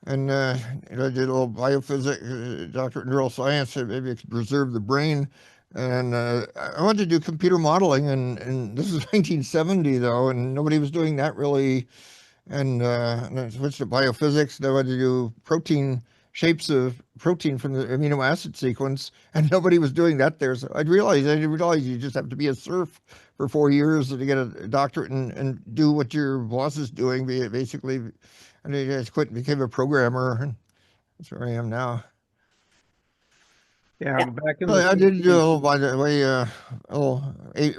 And I did a little biophysics, doctorate in neuroscience, and maybe it could preserve the brain. And I wanted to do computer modeling, and this is 1970 though, and nobody was doing that really. And I switched to biophysics. Then I wanted to do protein shapes of protein from the amino acid sequence, and nobody was doing that there. So I didn't realize you just have to be a serf for 4 years to get a doctorate and do what your boss is doing, basically. And I just quit and became a programmer, and that's where I am now. Yeah, back in the Well, I did do a 60s. little, by the way, a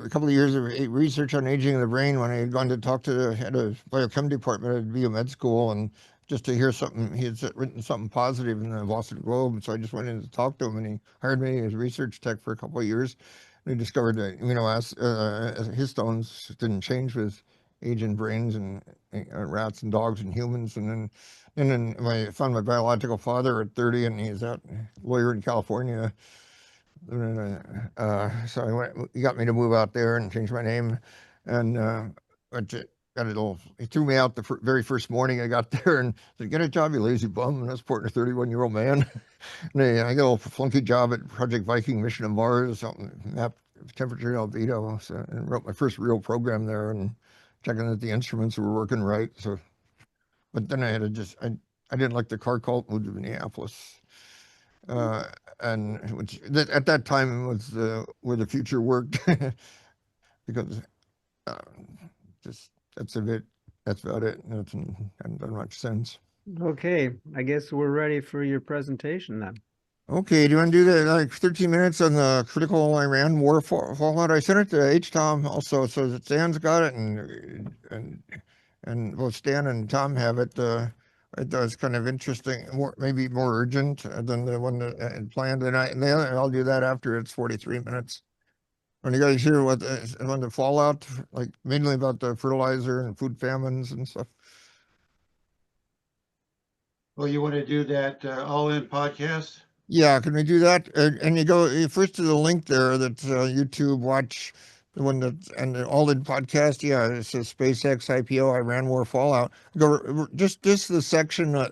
couple of years of research on aging of the brain when I had gone to talk to the head of biochem department at biomed school, and just to hear something, he had written something positive in the Boston Globe, and so I just went in to talk to him, and he hired me as research tech for a couple of years. And he discovered that histones didn't change with aging brains and rats and dogs and humans, and then I found my biological father at 30, and he's a lawyer in California. So I went. He got me to move out there and change my name, and got a little. He threw me out the very first morning I got there and said, "Get a job, you lazy bum." And I was supporting a 31-year-old man. And I got a little flunky job at Project Viking mission to Mars, something map temperature albedo, so, and wrote my first real program there and checking that the instruments were working right. So, but then I had to I didn't like the car cult, moved to Minneapolis. Uh, and which at that time was where the future worked because uh, just that's a bit that's about it. Hasn't done much since. Okay, I guess we're ready for your presentation then. Okay, do you want to do that like 13 minutes on the critical Iran war fallout? I sent it to H. Tom also, so that Stan's got it, and both Stan and Tom have it. I thought it's kind of interesting, maybe more urgent than the one that I had planned. And I'll do that after it's 43 minutes. When you guys hear when the fallout, like mainly about the fertilizer and food famines and stuff. Well, you want to do that all-in podcast? Yeah, can we do that? And you go first to the link there that YouTube watch the one that and the all in podcast. Yeah, it says SpaceX IPO, Iran war fallout. Go just the section that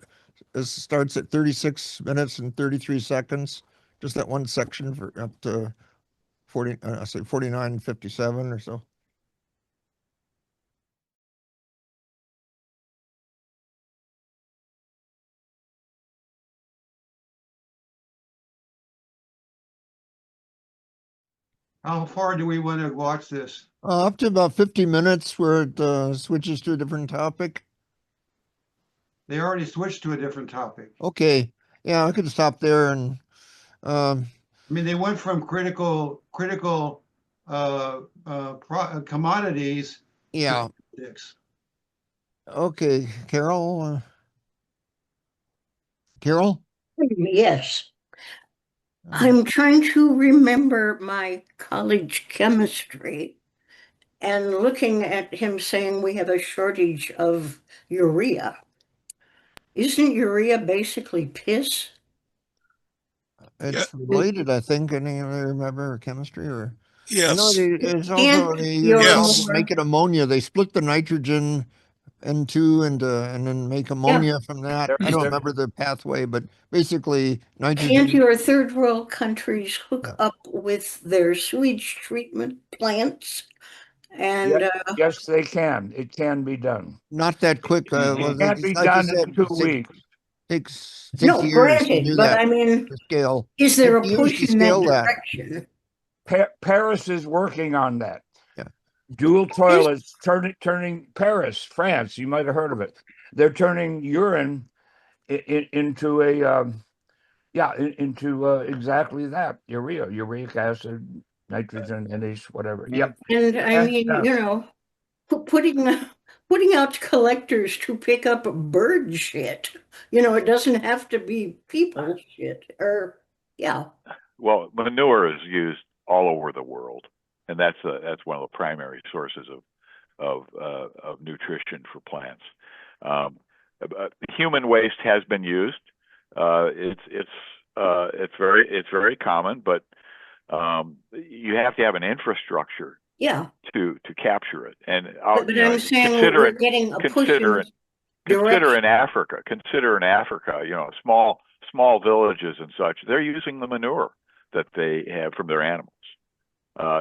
starts at 36 minutes and 33 seconds. Just that one section for up to 40. I say 49:57 or so. How far do we want to watch this? Up to about 50 minutes, where it switches to a different topic. They already switched to a different topic. Okay, yeah, I could stop there and. Um, I mean, they went from critical commodities. yeah. To Okay, Carol. Carol. Yes. I'm trying to remember my college chemistry and looking at him saying we have a shortage of urea. Isn't urea basically piss? It's related, I think. Any remember chemistry or? I know Yes. it's also Can't they your Yes. more- make it ammonia. They split the nitrogen N2 and then make ammonia from that. I don't remember the pathway, but basically Can't nitrogen. your third world countries hook Yeah. up with their sewage treatment plants? And Yes, they can. It can be done. Not that quick. It can't be like you done said, in 2 weeks. takes 6 no, years to granted, do but that I mean, to scale. is there a 50 years push to in that scale that. direction? Paris is working on that. Yeah. Dual toilets turning Paris, France. You might have heard of it. They're turning urine into into exactly that uric acid, nitrogen, NH, whatever. Yep. And I mean, Yes. you know, putting out collectors to pick up bird shit. You know, it doesn't have to be people shit. Or yeah. Well, manure is used all over the world, and that's one of the primary sources of nutrition for plants. Human waste has been used. It's very common, but you have to have an infrastructure Yeah. to capture it. And But I'm saying we're getting a push in Consider in Africa, you know, small villages and such. They're using the manure that they have from their animals.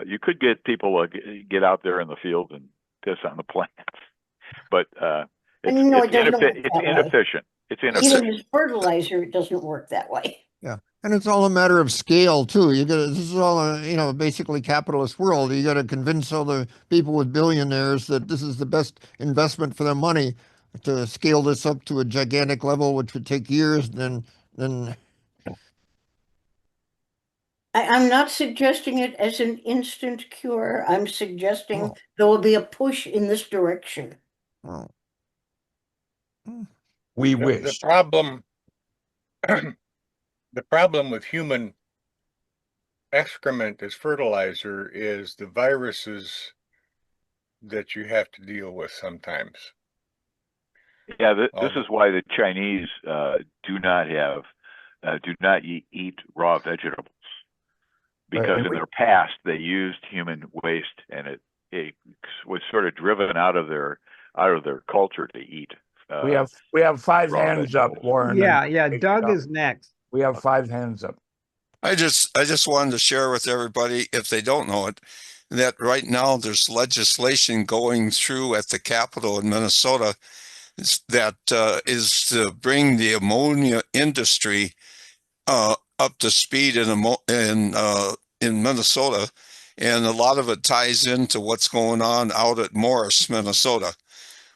You could get people to get out there in the field and piss on the plants, but No, it doesn't work it's that way. inefficient. It's Even inefficient. as fertilizer, it doesn't work that way. Yeah, and it's all a matter of scale too. This is all a, you know, basically capitalist world. You got to convince all the people with billionaires that this is the best investment for their money to scale this up to a gigantic level, which would take years. Then I'm not suggesting it as an instant cure. I'm suggesting Oh. there will be a push in this direction. oh, We The wish. problem, the problem with human excrement as fertilizer is the viruses that you have to deal with sometimes. Yeah, this is why the Chinese do not eat raw vegetables, because and in their past they used human waste, and it was sort of driven out of their culture to eat. We have 5 raw hands up, vegetables. Warren. Yeah, and- yeah, Doug is next. We have 5 hands up. I just wanted to share with everybody, if they don't know it, that right now there's legislation going through at the Capitol in Minnesota that is to bring the ammonia industry up to speed in Minnesota, and a lot of it ties into what's going on out at Morris, Minnesota,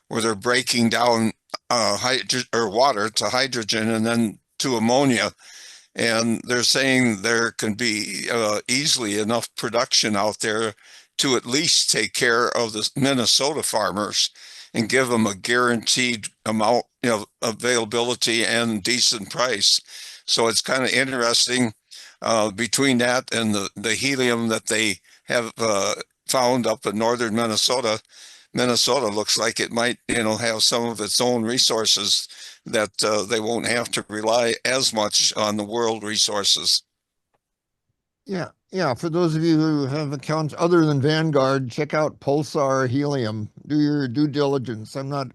where they're breaking down water to hydrogen and then to ammonia. And they're saying there can be easily enough production out there to at least take care of the Minnesota farmers and give them a guaranteed amount, you know, availability and decent price. So it's kind of interesting between that and the helium that they have found up in northern Minnesota. Minnesota looks like it might, you know, have some of its own resources that they won't have to rely as much on the world resources. yeah, yeah. For those of you who have accounts other than Vanguard, check out Pulsar Helium. Do your due diligence. I'm not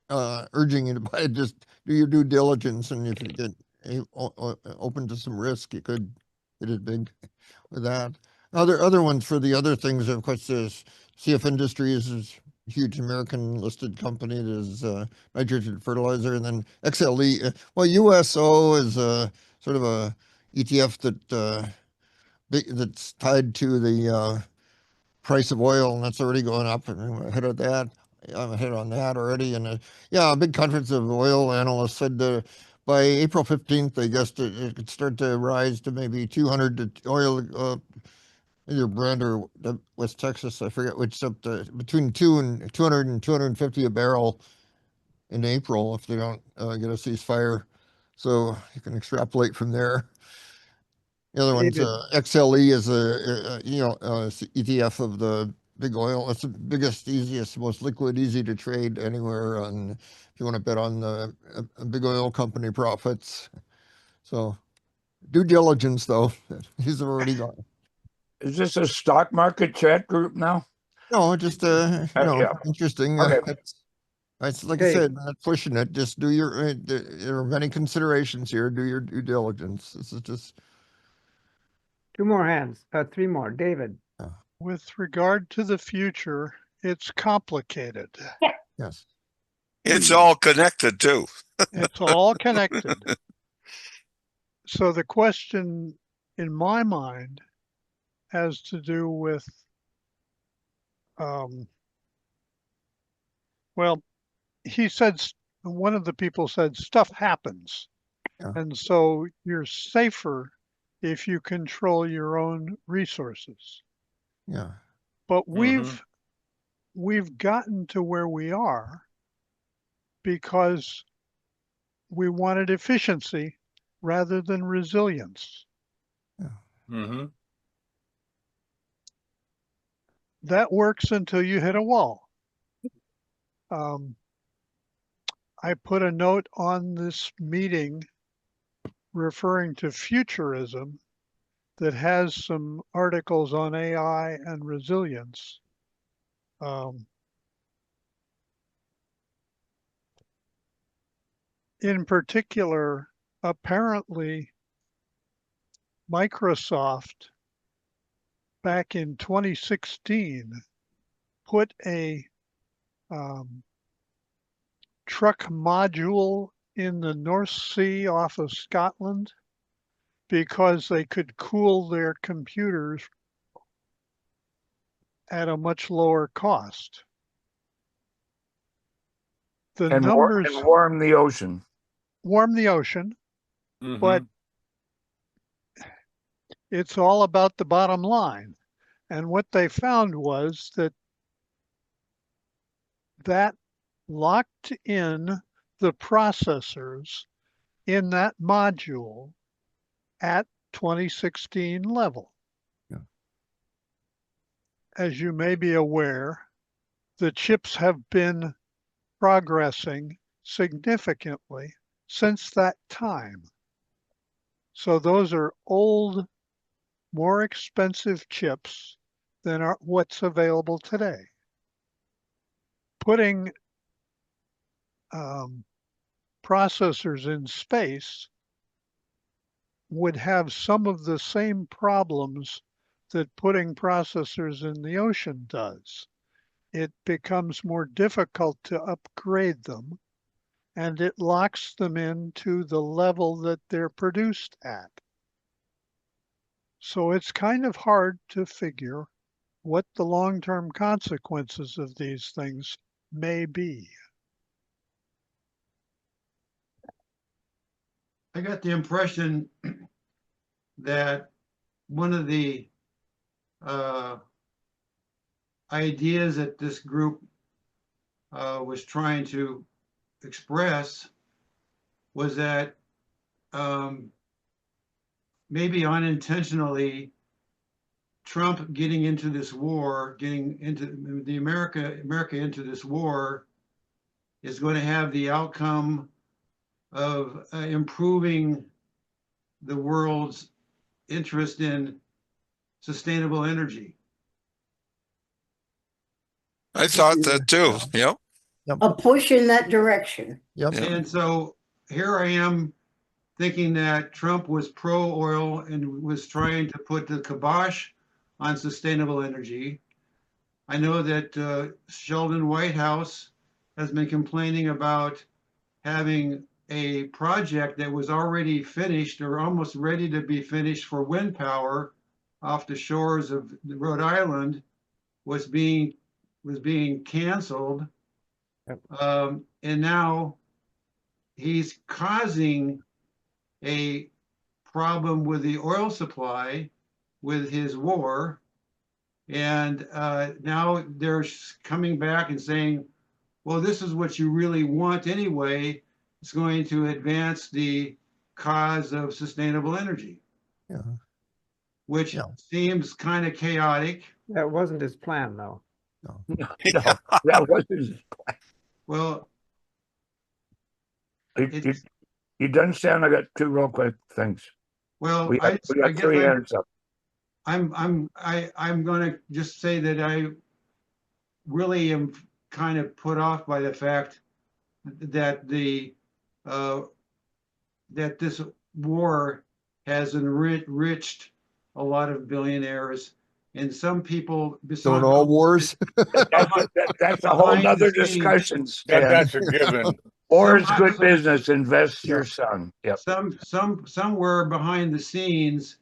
urging you to buy it. Just do your due diligence, and if you get open to some risk, you could hit it big with that. Other ones for the other things, of course, there's CF Industries is a huge American listed company. There's nitrogen fertilizer, and then XLE. Well, USO is a sort of a ETF that's tied to the price of oil, and that's already going up, and I'm ahead of that. I'm ahead on that already. And yeah, a big conference of oil analysts said by April 15th, they guessed it could start to rise to maybe 200 to oil, either Brent or West Texas, I forget which, up to between 200 and 250 a barrel in April if they don't get a ceasefire. So you can extrapolate from there. The other one's David. XLE is ETF of the big oil. It's the biggest, easiest, most liquid, easy to trade anywhere. And if you want to bet on a big oil company profits, so due diligence though. These have already gone. Is this a stock market chat group now? No, just Yeah. interesting. Okay. It's like Okay. I said, not pushing it. Just do your. There are many considerations here. Do your due diligence. This is just. 2 more hands, 3 more. David. With regard to the future, it's complicated. Yes. It's all connected too. It's all connected. So the question in my mind has to do with, well, he said, one of the people said, stuff happens. Yeah. And so you're safer if you control your own resources. Yeah. But we've gotten to where we are because we wanted efficiency rather than resilience. That works until you hit a wall. I put a note on this meeting referring to futurism that has some articles on AI and resilience. in particular, apparently Microsoft back in 2016 put a truck module in the North Sea off of Scotland because they could cool their computers at a much lower cost. The And numbers warm the ocean. warm the ocean, Mhm. but it's all about the bottom line. And what they found was that locked in the processors in that module at 2016 level. Yeah. As you may be aware, the chips have been progressing significantly since that time. So those are old, more expensive chips than what's available today. Putting processors in space would have some of the same problems that putting processors in the ocean does. It becomes more difficult to upgrade them, and it locks them into the level that they're produced at. So it's kind of hard to figure what the long-term consequences of these things may be. I got the impression that one of the ideas that this group was trying to express was that maybe unintentionally, Trump getting into this war, getting into the America into this war, is going to have the outcome of improving the world's interest in sustainable energy. I thought that too. Yep. A push in that direction. Yep. Yeah. And so here I am thinking that Trump was pro-oil and was trying to put the kibosh on sustainable energy. I know that Sheldon Whitehouse has been complaining about having a project that was already finished or almost ready to be finished for wind power off the shores of Rhode Island was being canceled. Yep. And now he's causing a problem with the oil supply with his war. And now they're coming back and saying, well, this is what you really want anyway. It's going to advance the cause of sustainable energy, Yeah. which Yeah. seems kind of chaotic. That wasn't his plan, though. No. That wasn't. Well, You done, Sam? I got two real quick things. well, We got I 3 guess minutes up. I'm going to just say that I really am kind of put off by the fact that that this war has enriched a lot of billionaires and some people So in all wars, That's a whole nother discussion, Stan. That's a given. Or it's good business. Invest your son. Yep. somewhere behind the scenes,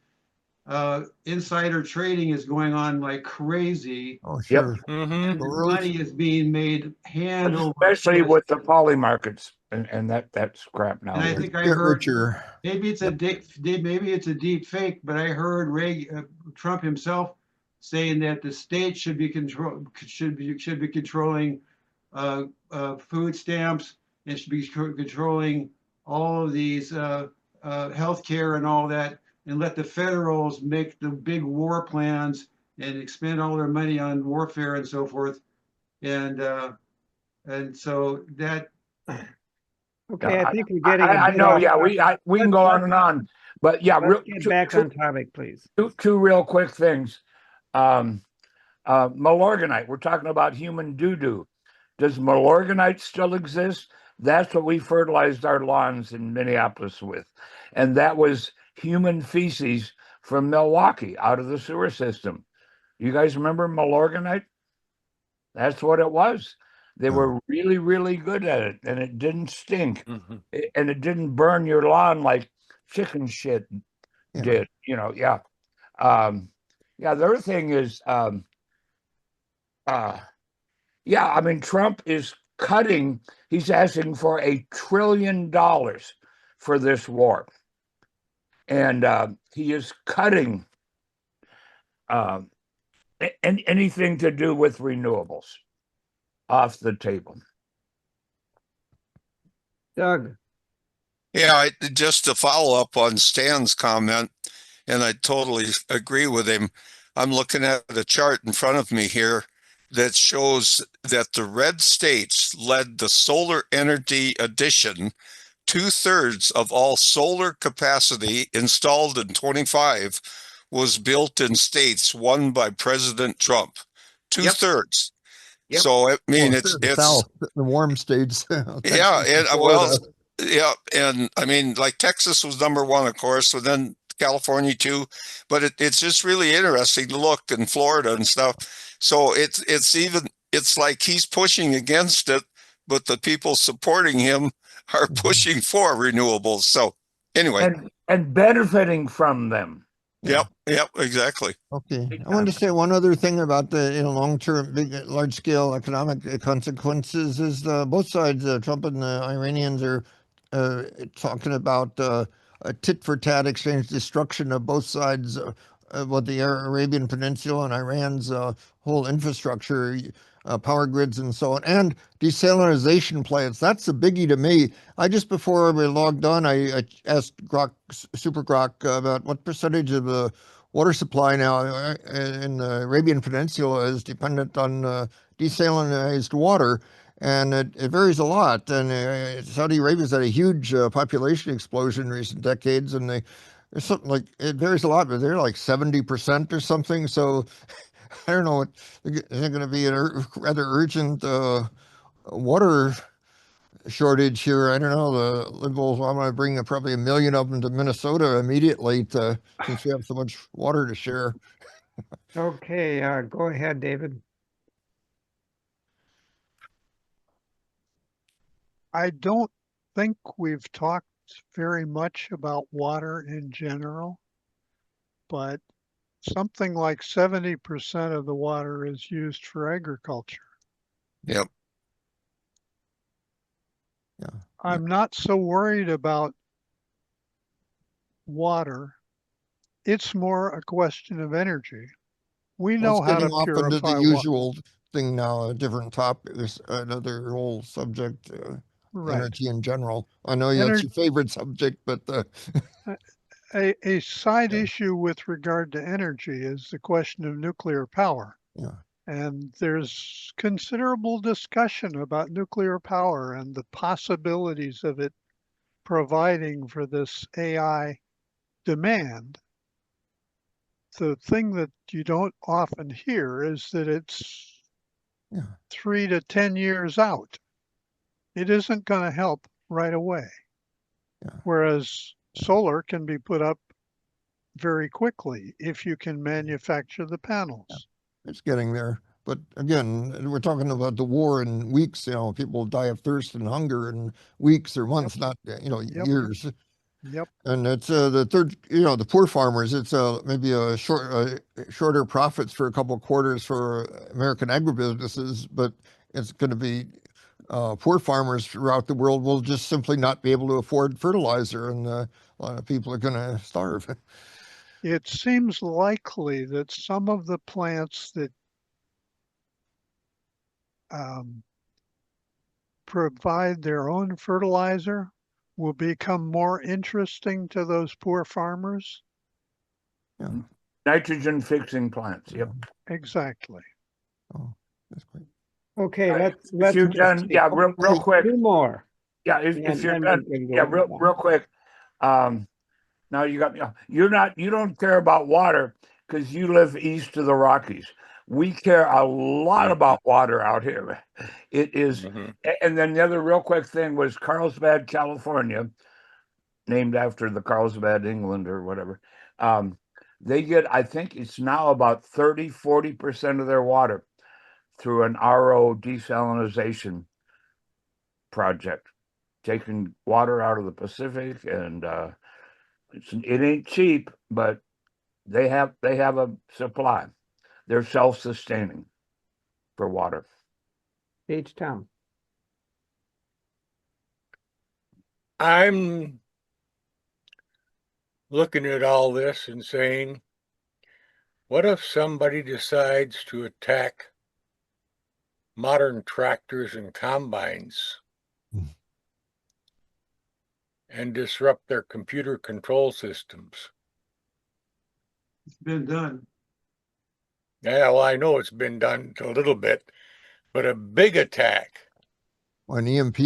insider trading is going on like crazy. oh sure, Mhm. Money is being made hand over Especially fist. with the poly markets, and that's crap now. And I think I get heard richer. maybe it's a deep fake, but I heard Trump himself saying that the state should be controlling food stamps and should be controlling all of these healthcare and all that, and let the federals make the big war plans and expend all their money on warfare and so forth. And so that. Okay, I think we're I getting a bit know. off Yeah, topic. we can go on and on, but yeah, Let's get back on topic, please. two real quick things. Malorganite. We're talking about human doo-doo. Does Milorganite still exist? That's what we fertilized our lawns in Minneapolis with. And that was human feces from Milwaukee out of the sewer system. You guys remember Milorganite? That's what it was. They were really, really good at it, and it didn't stink, and it didn't burn your lawn like chicken shit did. Yeah. The other thing is, I mean, Trump is cutting. He's asking for $1 trillion for this war, and he is cutting anything to do with renewables off the table. Doug. Yeah, just to follow up on Stan's comment, and I totally agree with him. I'm looking at a chart in front of me here that shows that the red states led the solar energy addition. 2/3 of all solar capacity installed in 25 was built in states won by President Trump. 2/3. Yep. So I mean, the South, the warm states. Yeah, and yeah, and I mean, like Texas was #1, of course, but then California too. But it's just really interesting to look in Florida and stuff. So it's like he's pushing against it, but the people supporting him are pushing for renewables. So anyway, and benefiting from them. Yep, exactly. Okay, I wanted to say one other thing about the long-term, large-scale economic consequences. Is both sides, Trump and the Iranians, are talking about a tit-for-tat exchange, destruction of both sides, what the Arabian Peninsula and Iran's whole infrastructure, power grids and so on, and desalination plants. That's a biggie to me. Before we logged on, I asked Super Grok about what percentage of the water supply now in the Arabian Peninsula is dependent on desalinized water, and it varies a lot. And Saudi Arabia's had a huge population explosion in recent decades, and there's something like, it varies a lot, but they're like 70% or something. So I don't know, is it going to be a rather urgent water shortage here? I don't know. The liberals want to bring probably 1 million of them to Minnesota immediately since we have so much water to share. Okay, go ahead, David. I don't think we've talked very much about water in general, but something like 70% of the water is used for agriculture. Yep. Yeah. I'm not so worried about water. It's more a question of energy. We know how to off into purify the water. usual thing now, a different topic. There's another whole subject, Right. energy in general. I know that's your favorite subject, but a side issue with regard to energy is the question of nuclear power. yeah. And there's considerable discussion about nuclear power and the possibilities of it providing for this AI demand. The thing that you don't often hear is that it's 3 to 10 years out. It isn't going to help right away. Whereas solar can be put up very quickly if you can manufacture the panels. It's getting there. But again, we're talking about the war in weeks. People die of thirst and hunger in weeks or months, not years. Yep. And it's the third, the poor farmers. It's maybe shorter profits for a couple of quarters for American agribusinesses, but it's going to be poor farmers throughout the world will just simply not be able to afford fertilizer, and a lot of people are going to starve. It seems likely that some of the plants that provide their own fertilizer will become more interesting to those poor farmers. Yeah. Nitrogen fixing plants. Yep. Exactly. Oh, that's great. Okay, let's if you're done, real quick. 2 more. Yeah, if you're then done, we can go real quick. Now you don't care about water because you live east of the Rockies. We care a lot about water out here. It is, Mhm. and then the other real quick thing was Carlsbad, California, named after the Carlsbad, England, or whatever. They get, I think it's now about 30-40% of their water through an RO desalinization project, taking water out of the Pacific, and it ain't cheap, but they have a supply. They're self-sustaining for water. H-Town. I'm looking at all this and saying, what if somebody decides to attack modern tractors and combines and disrupt their computer control systems? It's been done. Yeah, well, I know it's been done a little bit, but a big attack. An EMP,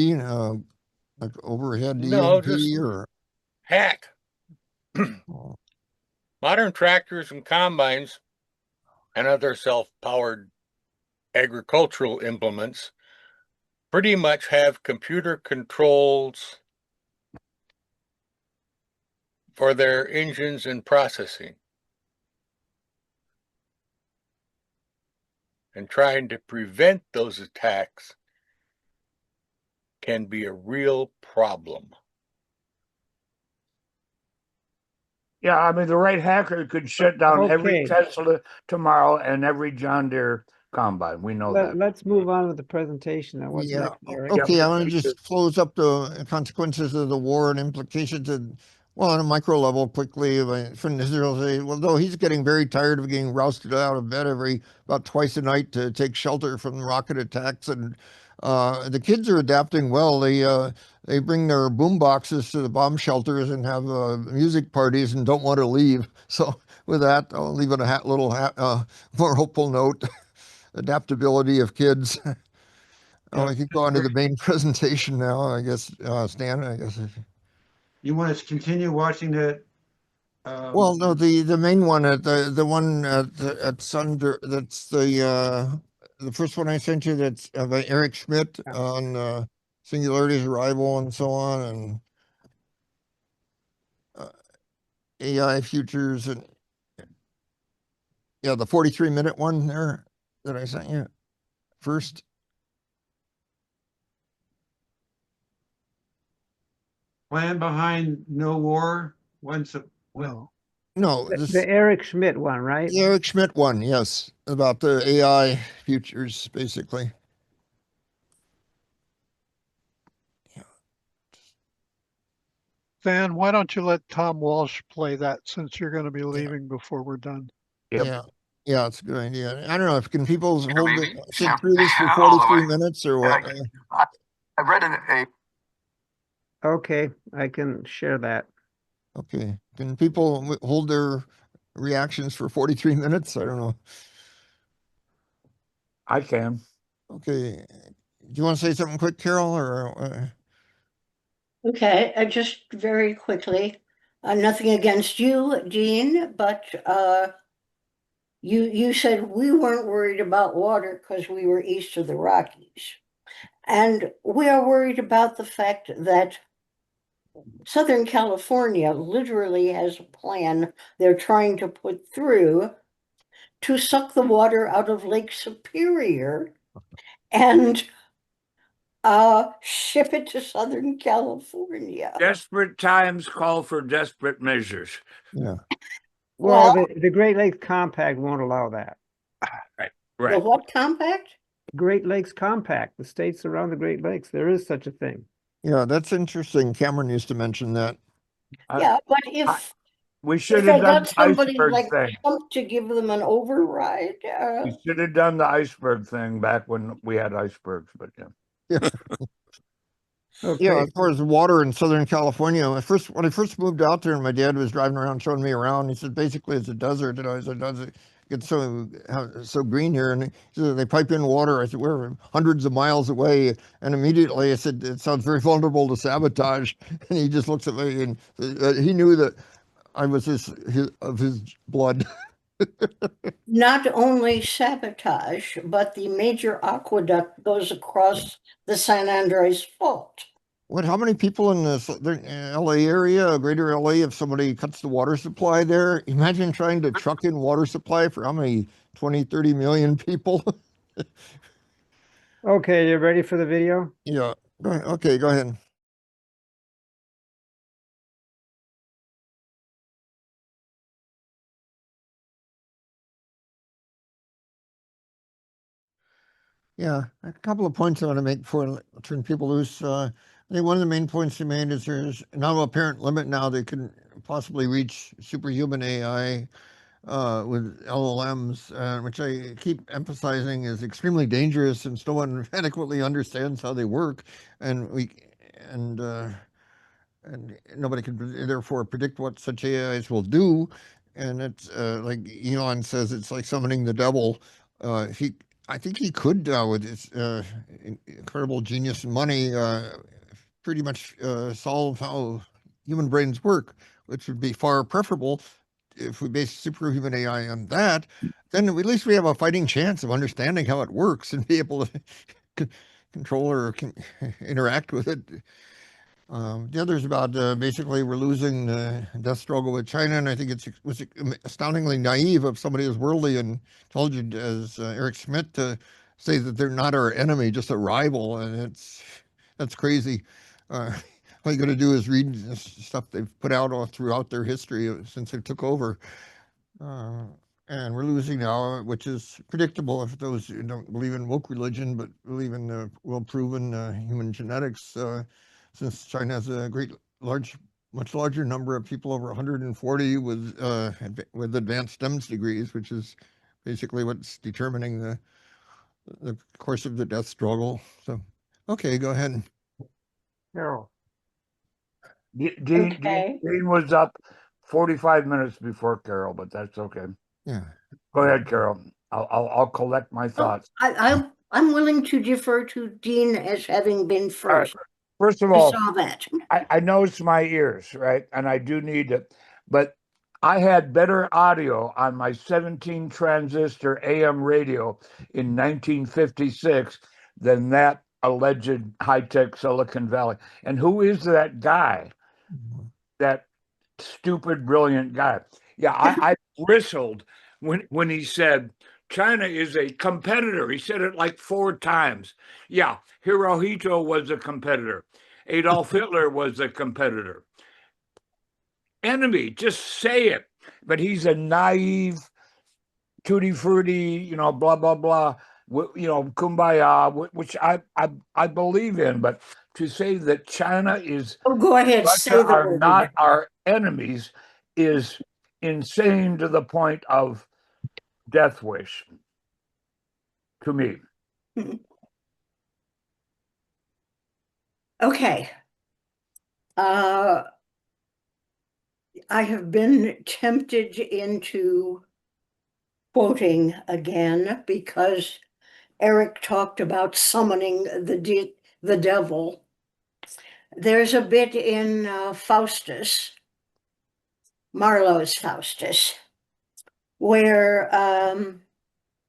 like overhead No, EMP just or hack. oh, Modern tractors and combines and other self-powered agricultural implements pretty much have computer controls for their engines and processing. And trying to prevent those attacks can be a real problem. Yeah, I mean, the right hacker could shut down every Okay. Tesla tomorrow and every John Deere combine. We know that. Let's move on with the presentation. Now, what's yeah. next, Eric? Okay, I want to just close up the consequences of the war and implications of, well, on a micro level quickly. From Israel, say, well, though he's getting very tired of getting rousted out of bed about twice a night to take shelter from rocket attacks, and the kids are adapting well. They bring their boom boxes to the bomb shelters and have music parties and don't want to leave. So with that, I'll leave it a little more hopeful note. Adaptability of kids. Oh, I could go on to the main presentation now, I guess, Stan, I guess. You want us to continue watching that? Well, no, the main one the one at Sunder, that's the first one I sent you, that's by Eric Schmidt on singularity's arrival and so on, and AI futures, and yeah, the 43-minute one there that I sent you first. Plan behind no war. No, The Eric Schmidt one, right? the Eric Schmidt one, yes, about the AI futures, basically. Van, why don't you let Tom Walsh play that since you're going to be leaving before we're done? Yep. Yeah, it's a good idea. I don't know if can people sit Yeah. through this for All the 43 way. minutes or what? I've read a Okay, I can share that. Okay, can people hold their reactions for 43 minutes? I don't know. I can. Okay, do you want to say something quick, Carol, or? Okay, just very quickly, nothing against you, Dean, but you said we weren't worried about water because we were east of the Rockies. And we are worried about the fact that Southern California literally has a plan they're trying to put through to suck the water out of Lake Superior and ship it to Southern California. Desperate times call for desperate measures. Yeah. Well, the Great Lakes Compact won't allow that. Right. The what compact? Great Lakes Compact, the states around the Great Lakes, there is such a thing. Yeah, that's interesting. Cameron used to mention that. Yeah, but if We should they have done got the somebody iceberg like thing. Trump to give them an override, We should have done the iceberg thing back when we had icebergs, but yeah. Yeah. Okay. Yeah, as far as water in Southern California, when I first moved out there, and my dad was driving around showing me around, he said basically it's a desert. And I said, does it get so green here? And he said they pipe in water. I said, we're hundreds of miles away, and immediately I said it sounds very vulnerable to sabotage. And he just looks at me, and he knew that I was of his blood. Not only sabotage, but the major aqueduct goes across the San Andreas Fault. What, how many people in the LA area, greater LA, if somebody cuts the water supply there? Imagine trying to truck in water supply for how many, 20, 30 million people? Okay, you ready for the video? Yeah. Okay, go ahead. Yeah, a couple of points I want to make before I turn people loose. I think one of the main points you made is there's no apparent limit now they can possibly reach superhuman AI with LLMs, which I keep emphasizing is extremely dangerous since no one adequately understands how they work, and and and nobody can therefore predict what such AIs will do. And it's like Elon says, it's like summoning the devil. I think he could, with his incredible genius and money, pretty much solve how human brains work, which would be far preferable if we base superhuman AI on that. Then at least we have a fighting chance of understanding how it works and be able to control or interact with it. The other is about basically we're losing the death struggle with China, and I think it was astoundingly naive of somebody as worldly and intelligent as Eric Schmidt to say that they're not our enemy, just a rival, and that's crazy. All you got to do is read the stuff they've put out all throughout their history since they took over. And we're losing now, which is predictable if those who don't believe in woke religion, but believe in well-proven human genetics. Since China has a much larger number of people, over 140 with advanced STEM degrees, which is basically what's determining the course of the death struggle. So, okay, go ahead. Carol. Dean Okay. was up 45 minutes before Carol, but that's okay. Yeah. Go ahead, Carol. I'll collect my thoughts. I'm willing to defer to Dean as having been first. First of I all, saw that. I know it's my ears, right? And I do need it. But I had better audio on my 17 transistor AM radio in 1956 than that alleged high-tech Silicon Valley. And who is that guy? That stupid, brilliant guy. Yeah, I bristled when he said China is a competitor. He said it like 4 times. Yeah, Hirohito was a competitor. Adolf Hitler was a competitor. Enemy, just say it. But he's a naive, tutti frutti, blah blah blah. Kumbaya, which I believe in. But to say that China is Go ahead, Russia say the are word. not our enemies is insane to the point of death wish to me. Okay. I have been tempted into quoting again because Eric talked about summoning the devil. There's a bit in Faustus, Marlowe's Faustus, where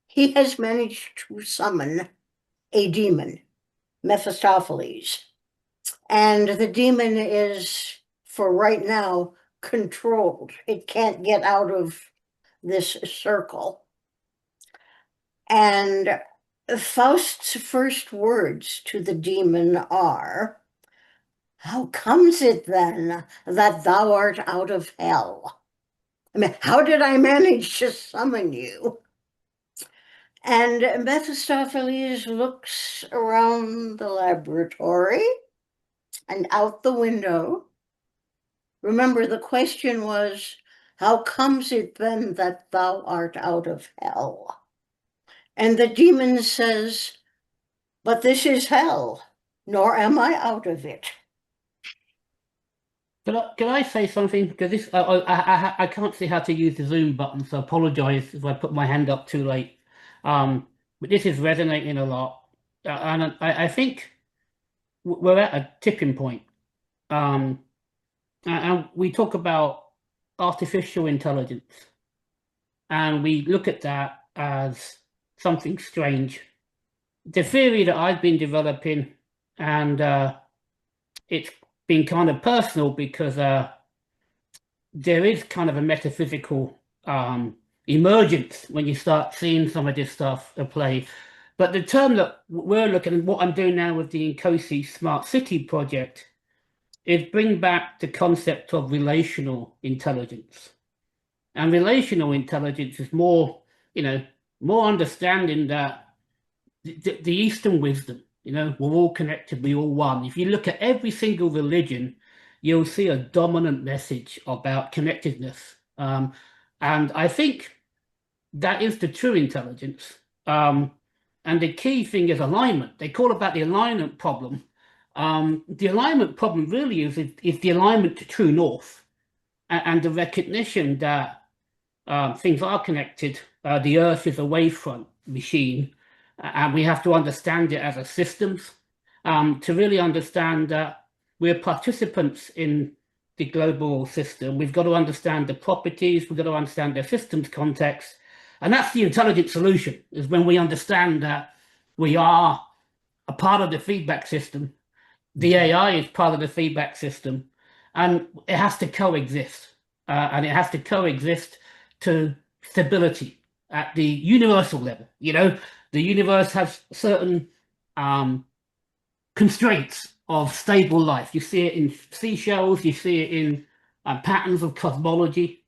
he has managed to summon a demon, Mephistopheles. And the demon is, for right now, controlled. It can't get out of this circle. And Faust's first words to the demon are, "How comes it then that thou art out of hell?" I mean, how did I manage to summon you? And Mephistopheles looks around the laboratory and out the window. Remember, the question was, how comes it then that thou art out of hell? And the demon says, but this is hell, nor am I out of it. Can I say something? Because this I can't see how to use the Zoom button, so I apologize if I put my hand up too late. But this is resonating a lot, and I think we're at a tipping point. And we talk about artificial intelligence, and we look at that as something strange. The theory that I've been developing, and it's been kind of personal because there is kind of a metaphysical emergence when you start seeing some of this stuff at play. But the term that we're looking at, what I'm doing now with the Nkosi Smart City project, is bring back the concept of relational intelligence. And relational intelligence is more, more understanding that the Eastern wisdom, we're all connected, we're all one. If you look at every single religion, you'll see a dominant message about connectedness. And I think that is the true intelligence. And the key thing is alignment. They call about the alignment problem. The alignment problem really is the alignment to true north and the recognition that things are connected. The Earth is a wavefront machine, and we have to understand it as a systems to really understand that we're participants in the global system. We've got to understand the properties, we've got to understand the systems context, and that's the intelligent solution, is when we understand that we are a part of the feedback system. The AI is part of the feedback system, and it has to coexist. And it has to coexist to stability at the universal level. The universe has certain constraints of stable life. You see it in seashells, you see it in patterns of cosmology.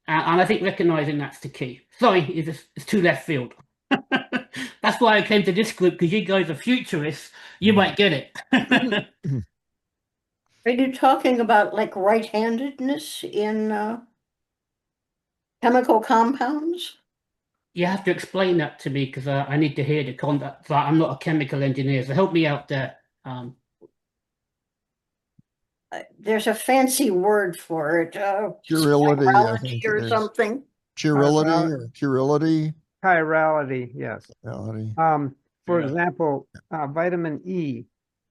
And I think recognizing that's the key. Sorry, it's too left field. That's why I came to this group, because you guys are futurists. You might get it. Are you talking about like right-handedness in chemical compounds? You have to explain that to me, because I need to hear the concept. I'm not a chemical engineer, so help me out there. There's a fancy word for it. Chirality, I chirality think or it is. something. Chirality or chirality. Chirality, yes. Chirality. For Yeah. example, vitamin E,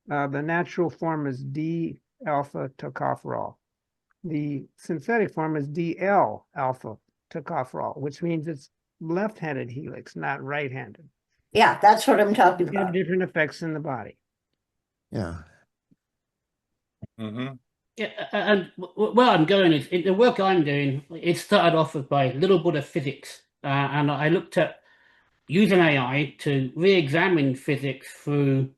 the natural form is D-alpha tocopherol. The synthetic form is DL-alpha tocopherol, which means it's left-handed helix, not right-handed. Yeah, that's what I'm talking They have about. different effects in the body. Yeah. Mm-hmm. Yeah, and where I'm going is, the work I'm doing, it started off with by a little bit of physics. And I looked at using AI to re-examine physics through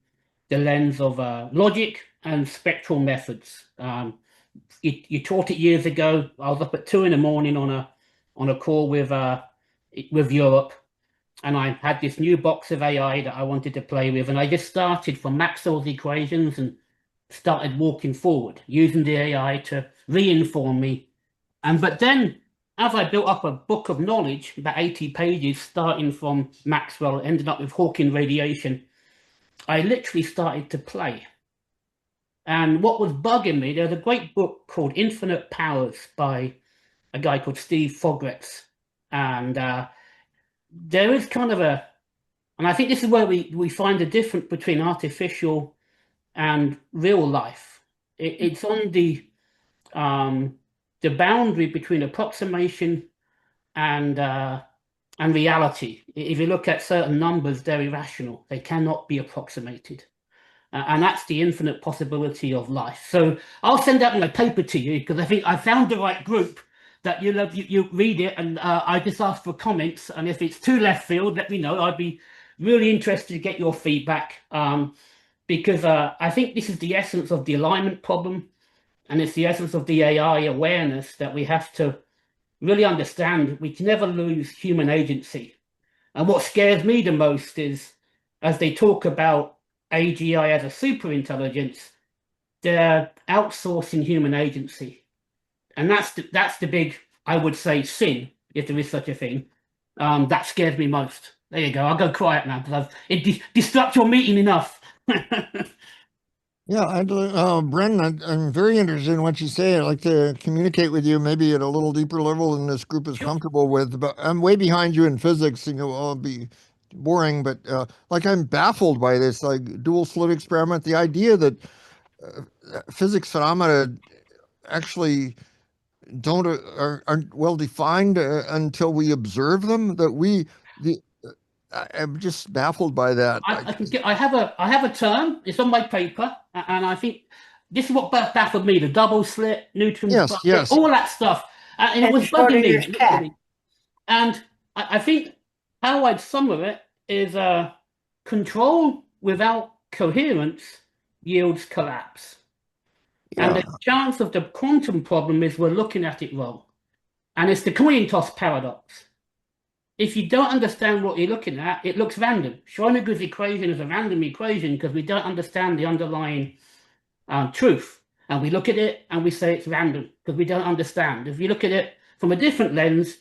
the lens of logic and spectral methods. You taught it years ago. I was up at 2 a.m. on a call with Europe, and I had this new box of AI that I wanted to play with, and I just started from Maxwell's equations and started walking forward, using the AI to re-inform me. But then, as I built up a book of knowledge, about 80 pages, starting from Maxwell, ended up with Hawking radiation, I literally started to play. And what was bugging me, there's a great book called Infinite Powers by a guy called Steve Fogretz. And there is kind of and I think this is where we find the difference between artificial and real life. It's on the boundary between approximation and reality. If you look at certain numbers, they're irrational. They cannot be approximated. And that's the infinite possibility of life. So I'll send out my paper to you, because I think I found the right group that you read it, and I just ask for comments. And if it's too left field, let me know. I'd be really interested to get your feedback, because I think this is the essence of the alignment problem, and it's the essence of the AI awareness that we have to really understand. We can never lose human agency. And what scares me the most is, as they talk about AGI as a super intelligence, they're outsourcing human agency. And that's the big, I would say, sin, if there is such a thing. That scares me most. There you go. I'll go quiet now, because it disrupts your meeting enough. Yeah, Brendan, I'm very interested in what you say. I'd like to communicate with you maybe at a little deeper level than this group is comfortable with. But I'm way behind you in physics, and it'll be boring. But like, I'm baffled by this, like, dual slit experiment. The idea that physics phenomena actually aren't well defined until we observe them. I'm just baffled by that. I have a term. It's on my paper, and I think this is what baffled me: the double slit, neutron bucket, yes. all that stuff, and it And was bugging me. Schrodinger's cat. Literally. And I think how I'd sum of it is control without coherence yields collapse. Yeah. And the chance of the quantum problem is we're looking at it wrong. And it's the coin toss paradox. If you don't understand what you're looking at, it looks random. Schrodinger's equation is a random equation because we don't understand the underlying truth. And we look at it and we say it's random because we don't understand. If you look at it from a different lens,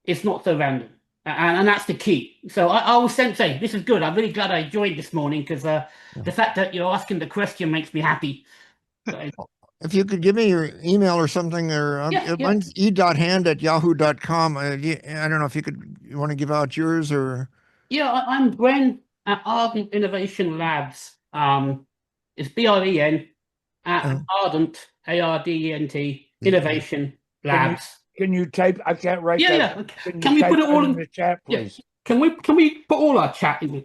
it's not so random. And that's the key. So I will say, this is good. I'm really glad I joined this morning because the fact that you're asking the question makes me happy. So, if you could give me your email or something, or mine's e.hand@yahoo.com. I don't know if you want to give out yours or. Yeah, I'm Bren at Ardent Innovation Labs. It's BREN at Ardent, ARDENT, Innovation Labs. Can you type? I can't write that. Yeah. Can we put it all in the chat, please? Can we put all our chat in?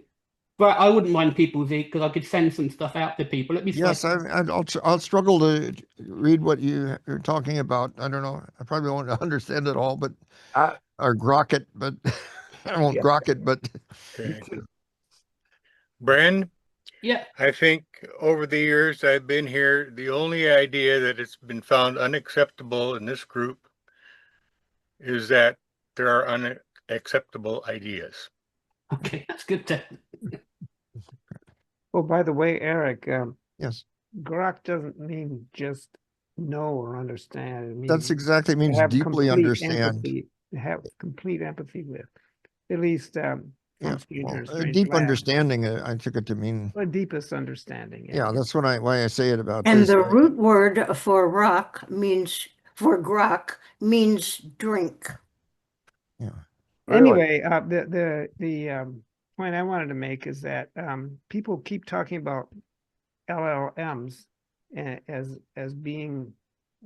But I wouldn't mind people's because I could send some stuff out to people. Let me. Yes, I'll struggle to read what you're talking about. I don't know. I probably won't understand it all, but or grok it, but I won't grok it. But Bren, yeah, I think over the years I've been here, the only idea that has been found unacceptable in this group is that there are unacceptable ideas. Okay, that's good to. Oh, by the way, Eric, yes, grok doesn't mean just know or understand. It means that's exactly means deeply understand. Have complete empathy with, at least deep understanding. I took it to mean the deepest understanding. Yeah, that's why I say it about. And the root word for grok means drink. Yeah. Anyway, the point I wanted to make is that people keep talking about LLMs as being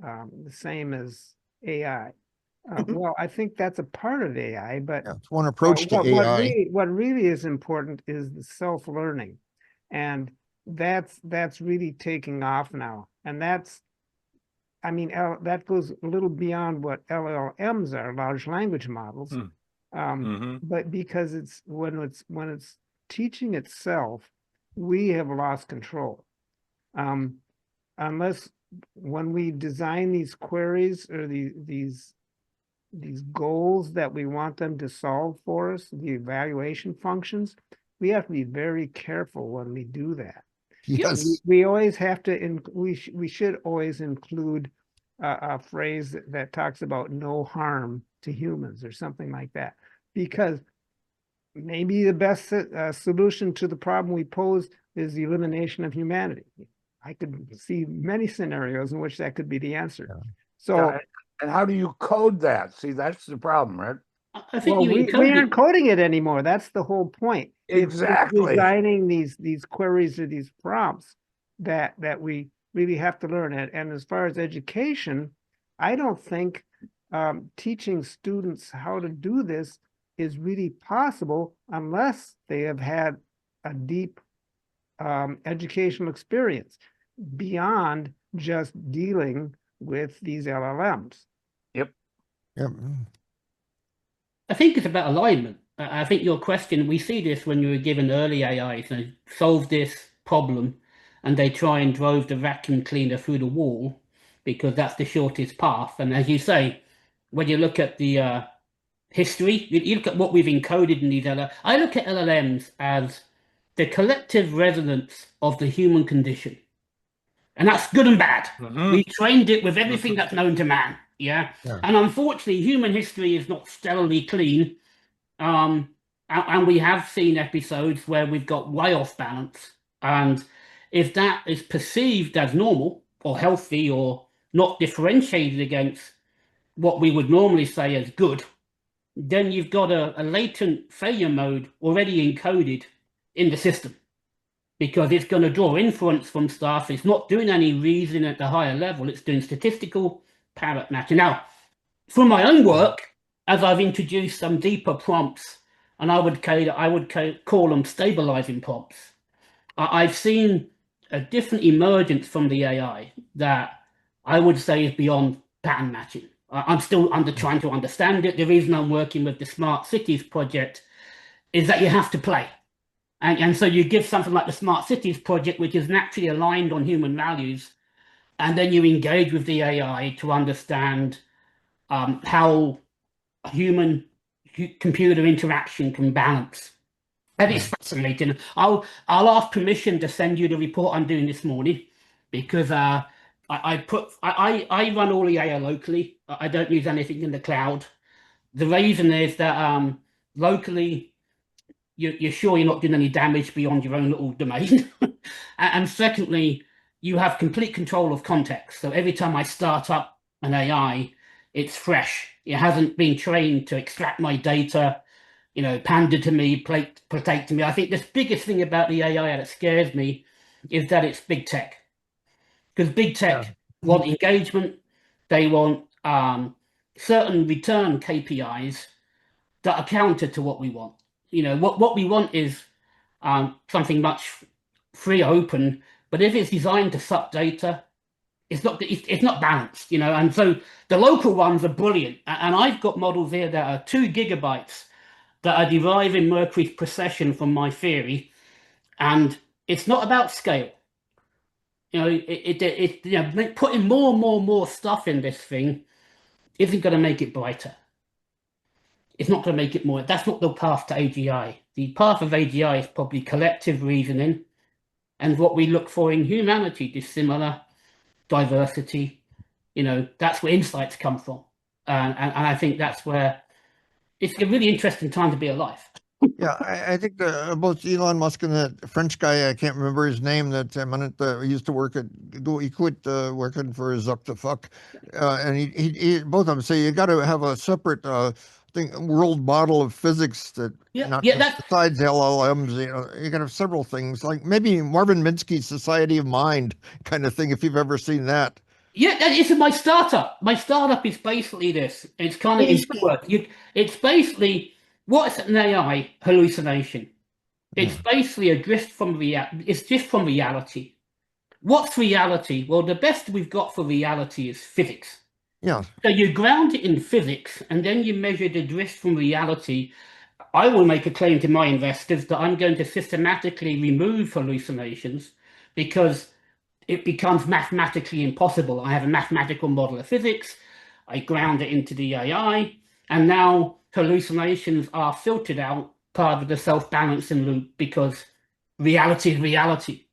the same as AI. Well, I think that's a part of AI, but it's one approach to AI. What really is important is the self-learning, and that's really taking off now. And that goes a little beyond what LLMs are, large language models. But because it's when it's teaching itself, we have lost control. Unless when we design these queries or these goals that we want them to solve for us, the evaluation functions, we have to be very careful when we do that. Yes, we always have to. We should always include a phrase that talks about no harm to humans or something like that, because maybe the best solution to the problem we pose is the elimination of humanity. I could see many scenarios in which that could be the answer. Yeah. So, and how do you code that? See, that's the problem, right? I think we aren't coding it anymore. That's the whole point. Exactly. It's designing these queries or these prompts that we really have to learn. And as far as education, I don't think teaching students how to do this is really possible unless they have had a deep educational experience beyond just dealing with these LLMs. Yep. I think it's about alignment. I think your question, we see this when you were given early AI, so solve this problem, and they try and drove the vacuum cleaner through the wall because that's the shortest path. And as you say, when you look at the history, you look at what we've encoded in these LLMs. I look at LLMs as the collective resonance of the human condition. And that's good and bad. We trained it with everything that's known to man. Yeah. And unfortunately, human history is not stellarly clean. And we have seen episodes where we've got way off balance. And if that is perceived as normal or healthy or not differentiated against what we would normally say as good, then you've got a latent failure mode already encoded in the system, because it's going to draw inference from stuff. It's not doing any reasoning at the higher level. It's doing statistical parrot matching. Now, For my own work, as I've introduced some deeper prompts, and I would call them stabilizing prompts, I've seen a different emergence from the AI that I would say is beyond pattern matching. I'm still trying to understand it. The reason I'm working with the Smart Cities project is that you have to play. And so you give something like the Smart Cities project, which is naturally aligned on human values, and then you engage with the AI to understand how human computer interaction can balance. And it's fascinating. I'll ask permission to send you the report I'm doing this morning, because I run all the AI locally. I don't use anything in the cloud. The reason is that locally, you're sure you're not doing any damage beyond your own little domain. And secondly, you have complete control of context. So every time I start up an AI, it's fresh. It hasn't been trained to extract my data, pander to me, protect to me. I think the biggest thing about the AI that scares me is that it's big tech. Because big tech want engagement. They want certain return KPIs that are counter to what we want. What we want is something much free, open, but if it's designed to suck data, it's not balanced, and so the local ones are brilliant. And I've got models here that are 2 gigabytes that are deriving Mercury's precession from my theory, and it's not about scale. Putting more stuff in this thing isn't going to make it brighter. It's not going to make it more. That's not the path to AGI. The path of AGI is probably collective reasoning, and what we look for in humanity, dissimilar, diversity. That's where insights come from, and I think that's where it's a really interesting time to be alive. Yeah, I think both Elon Musk and that French guy, I can't remember his name, that used to work he quit working for Zuck the fuck, and he both of them say you got to have a separate world model of physics besides LLMs. You got to have several things, like maybe Marvin Minsky's Society of Mind kind of thing, if you've ever seen that. Yeah, it's my startup. My startup is basically this. It's kind of it's basically what's an AI hallucination. It's basically a drift from It's just from reality. What's reality? Well, the best we've got for reality is physics. Yeah. So you ground it in physics, and then you measure the drift from reality. I will make a claim to my investors that I'm going to systematically remove hallucinations, because it becomes mathematically impossible. I have a mathematical model of physics, I ground it into the AI, and now hallucinations are filtered out, part of the self-balancing loop, because reality is reality,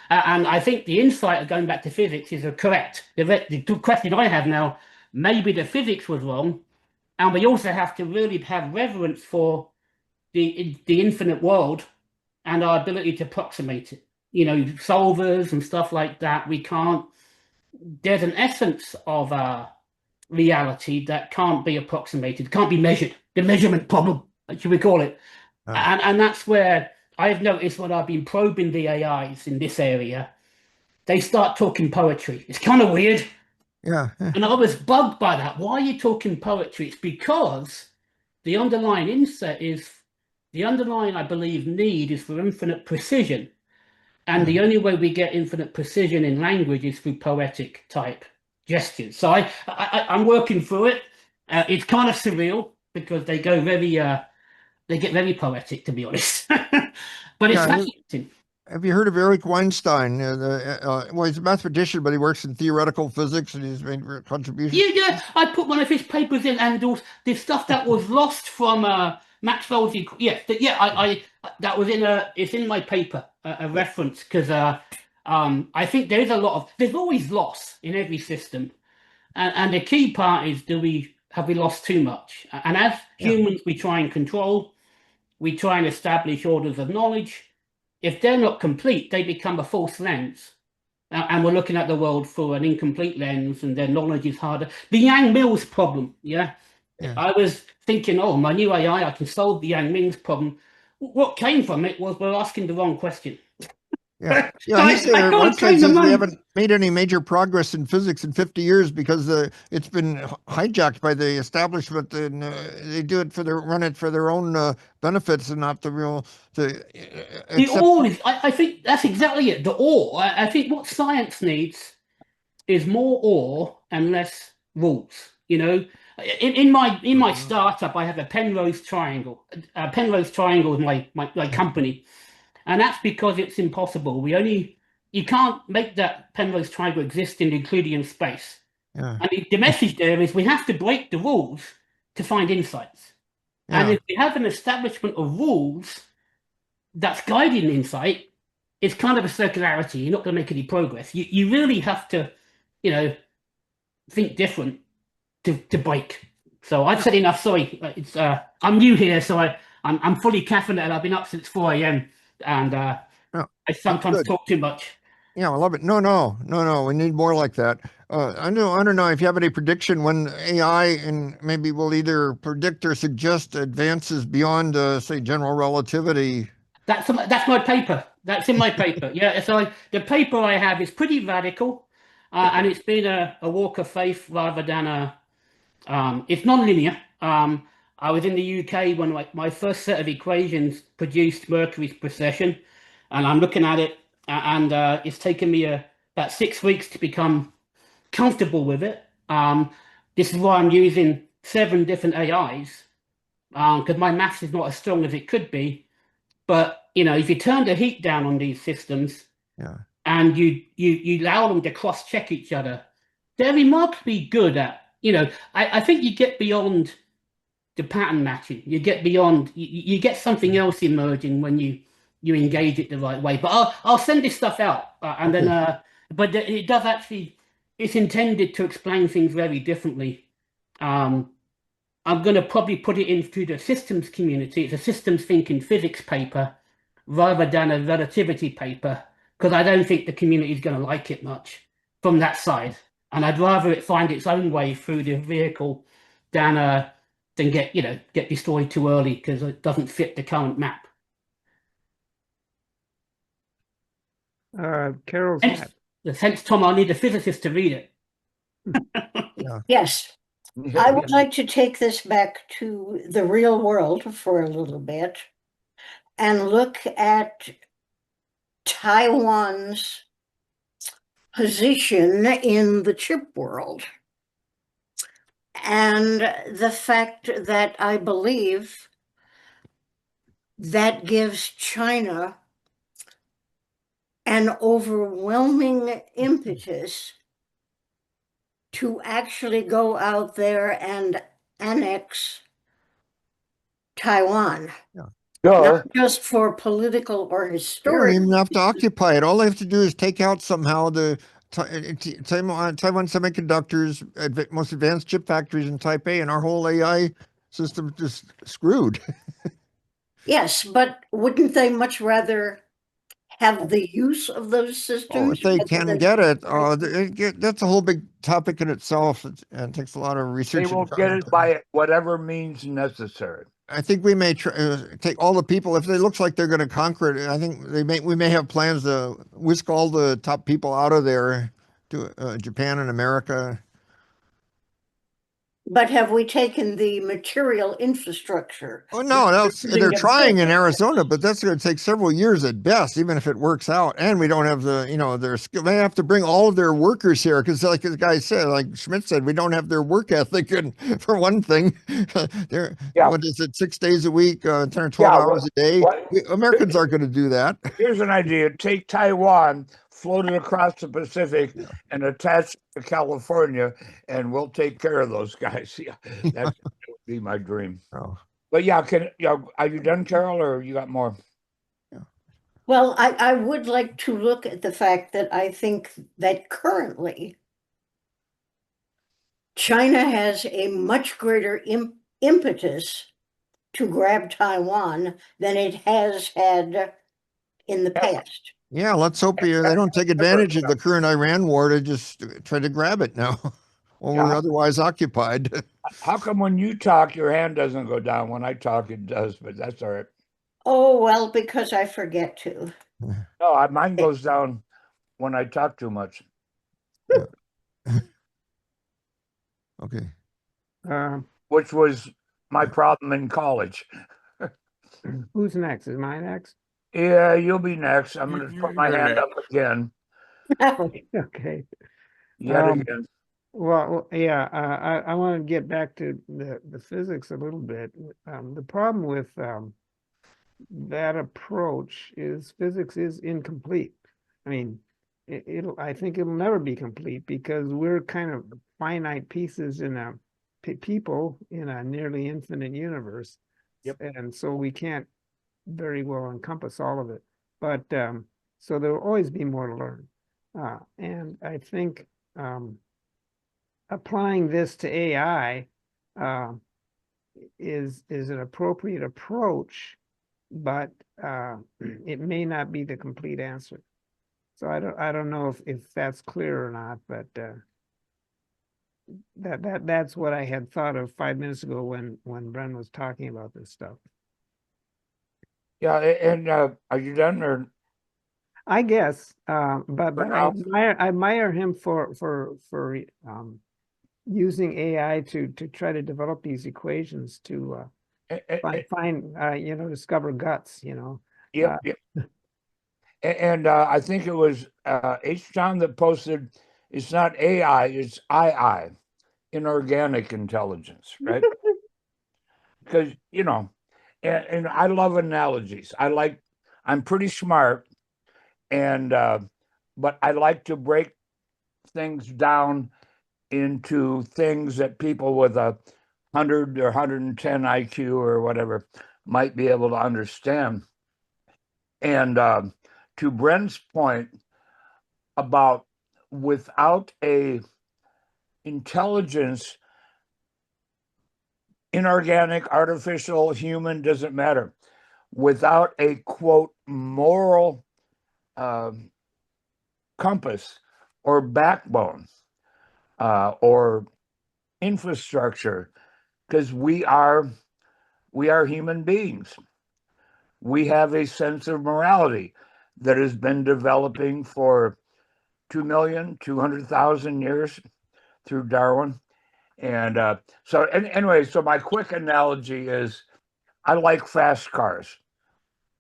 And I think the insight of going back to physics is correct. The question I have now, maybe the physics was wrong, and we also have to really have reverence for the infinite world and our ability to approximate it. Solvers and stuff like that, we can't. There's an essence of reality that can't be approximated, can't be measured. The measurement problem, should we call it? And that's where I've noticed when I've been probing the AIs in this area, they start talking poetry. It's kind of weird. Yeah. And I was bugged by that. Why are you talking poetry? It's because the underlying insight is, I believe, need is for infinite precision. And the only way we get infinite precision in language is through poetic type gestures. So I'm working through it. It's kind of surreal because they go they get very poetic, to be honest. But it's fascinating. Have you heard of Eric Weinstein? Well, he's a mathematician, but he works in theoretical physics, and he's made contributions. Yeah. I put one of his papers in, and the stuff that was lost from Maxwell's. That was it's in my paper, a reference, because I think there's there's always loss in every system, and the key part is, have we lost too much? And as humans, we try and control, we try and establish orders of knowledge. If they're not complete, they become a false lens. And we're looking at the world through an incomplete lens, and their knowledge is harder. The Yang-Mills problem, I was thinking, my new AI, I can solve the Yang-Mills problem. What came from it was we're asking the wrong question. Yeah, So he's I saying, can't one claim side the says we money. haven't made any major progress in physics in 50 years because it's been hijacked by the establishment, and they do it run it for their own benefits and not the real. The ore is, I think that's exactly it. The ore. I think what science needs is more ore and less rules. You know, in my startup, I have a Penrose triangle. Penrose triangle is my company, and that's because it's impossible. You can't make that Penrose triangle exist in Euclidean space. Yeah. And the message there is we have to break the rules to find insights. And Yeah. if we have an establishment of rules that's guiding insight, it's kind of a circularity. You're not going to make any progress. You really have to, you know, think different to break. So I've said enough. Sorry, I'm new here, so I'm fully caffeinated. I've been up since 4 a.m. and I sometimes talk too much. Yeah, I love it. No. We need more like that. I don't know if you have any prediction when AI and maybe will either predict or suggest advances beyond, say, general relativity. That's my paper. That's in my paper. Yeah. So the paper I have is pretty radical, and it's been a walk of faith rather than it's non-linear. I was in the UK when my first set of equations produced Mercury's precession, and I'm looking at it, and it's taken me about 6 weeks to become comfortable with it. This is why I'm using 7 different AIs, because my maths is not as strong as it could be. But you know, if you turn the heat down on these systems, and you allow them to cross-check each other, they're remarkably good at. You know, I think you get beyond the pattern matching. You get beyond. You get something else emerging when you engage it the right way. But I'll send this stuff out, and then. But it does actually. It's intended to explain things very differently. I'm going to probably put it into the systems community. It's a systems thinking physics paper rather than a relativity paper, because I don't think the community is going to like it much from that side. And I'd rather it find its own way through the vehicle than get destroyed too early because it doesn't fit the current map. Carol's hence, Tom, I need a physicist to read it. Yes. I would like to take this back to the real world for a little bit and look at Taiwan's position in the chip world. And the fact that I believe that gives China an overwhelming impetus to actually go out there and annex Taiwan. Not just for political or historical. They don't even have to occupy it. All they have to do is take out somehow the Taiwan Semiconductors, most advanced chip factories in Taipei, and our whole AI system just screwed. Yes, but wouldn't they much rather have the use of those systems? If they can get it, that's a whole big topic in itself, and it takes a lot of research. They will get it by whatever means necessary. I think we may take all the people, if it looks like they're going to conquer it. I think we may have plans to whisk all the top people out of there to Japan and America. But have we taken the material infrastructure? Oh no, they're trying in Arizona, but that's going to take several years at best, even if it works out. And we don't have their skill. They have to bring all of their workers here because, like the guy said, like Schmidt said, we don't have their work ethic. And for one thing, what is it, 6 days a week, 10 or 12 hours a day? Americans aren't going to do that. Here's an idea: take Taiwan, float it across the Pacific, and attach to California, and we'll take care of those guys. Yeah, that would be my dream. But are you done, Carol, or you got more? Well, I would like to look at the fact that I think that currently China has a much greater impetus to grab Taiwan than it has had in the past. Yeah, let's hope they don't take advantage of the current Iran war to just try to grab it now, when we're otherwise occupied. How come when you talk, your hand doesn't go down? When I talk, it does, but that's all right. Oh, well, because I forget to. No, mine goes down when I talk too much. Yeah. Okay. Which was my problem in college. Who's next? Is mine next? Yeah, you'll be next. I'm going to put my You're hand up next. again. Okay. Yet again. Well, yeah, I want to get back to the physics a little bit. The problem with that approach is physics is incomplete. I mean, I think it'll never be complete because we're kind of finite pieces in people in a nearly infinite universe. Yep. And so we can't very well encompass all of it. But so there will always be more to learn. And I think applying this to AI is an appropriate approach, but it may not be the complete answer. So I don't know if that's clear or not, but that's what I had thought of 5 minutes ago when Bren was talking about this stuff. Yeah, and are you done or? I guess, but now. I admire him for using AI to try to develop these equations to discover guts, Yep, yep. And I think it was H. John that posted, it's not AI, it's II, inorganic intelligence, right? Because, and I love analogies. I'm pretty smart, and but I like to break things down into things that people with 100 or 110 IQ or whatever might be able to understand. And to Bren's point about without a intelligence, inorganic, artificial, human, doesn't matter. Without a, quote, moral compass or backbone or infrastructure, because we are human beings. We have a sense of morality that has been developing for 2,200,000 years through Darwin. And so anyway, so my quick analogy is I like fast cars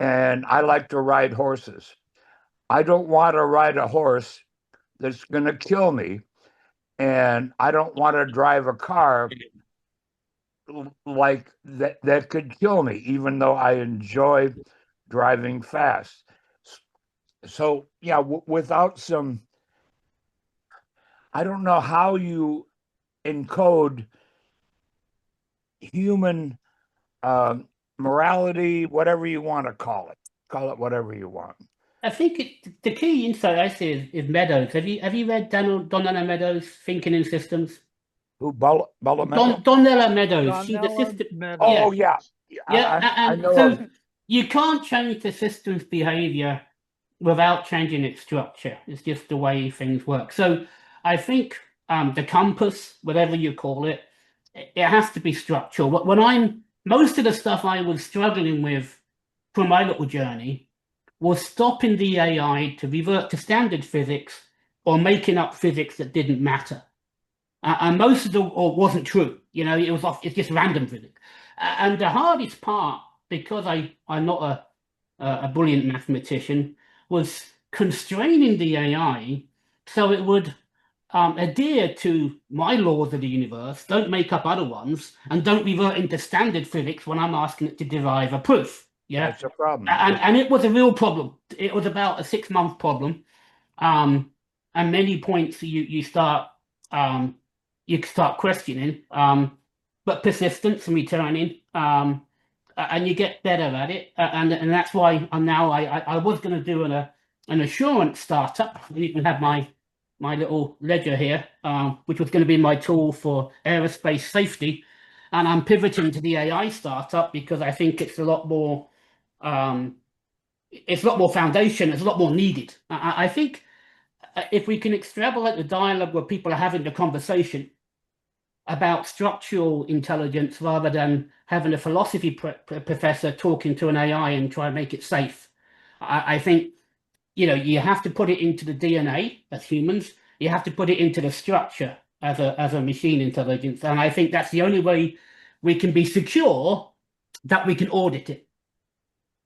and I like to ride horses. I don't want to ride a horse that's going to kill me. And I don't want to drive a car like that could kill me, even though I enjoy driving fast. So yeah, without some, I don't know how you encode human morality, whatever you want to call it whatever you want. I think the key insight I see is Meadows. Have you read Donella Meadows' Thinking in Systems? Who, Donella Meadows. She's a system. Meadows. Oh yeah, I know so you can't change the system's behavior without changing its structure. It's just the way things work. So I think the compass, whatever you call it, it has to be structural. Most of the stuff I was struggling with from my little journey was stopping the AI to revert to standard physics or making up physics that didn't matter. And most of or wasn't true. It's just random physics. And the hardest part, because I'm not a brilliant mathematician, was constraining the AI so it would adhere to my laws of the universe, don't make up other ones, and don't revert into standard physics when I'm asking it to derive a proof. Yeah, that's a problem. And it was a real problem. It was about a 6-month problem, and many points you start questioning, but persistence and returning, and you get better at it, and that's why I was going to do an assurance startup. You can have my little ledger here, which was going to be my tool for aerospace safety, and I'm pivoting to the AI startup because I think it's a lot more foundation. It's a lot more needed. I think if we can extrapolate the dialogue where people are having the conversation about structural intelligence rather than having a philosophy professor talking to an AI and try and make it safe, I think you have to put it into the DNA as humans. You have to put it into the structure as a machine intelligence. And I think that's the only way we can be secure that we can audit it.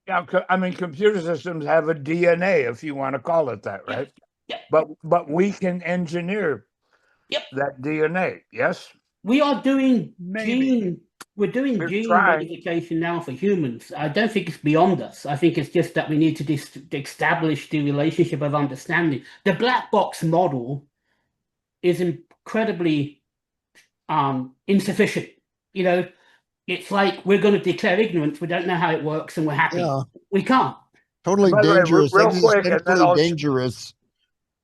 Yeah, I mean, computer systems have a DNA, if you want to call it that, right? Yeah. But we can engineer that DNA. Yes. We are doing Maybe. we're doing We're gene trying. modification now for humans. I don't think it's beyond us. I think it's just that we need to establish the relationship of understanding. The black box model is incredibly insufficient. It's like we're going to declare ignorance. We don't know how it works, and we're happy. Yeah. We can't. Totally By the way, dangerous, real quick, and then existentially dangerous.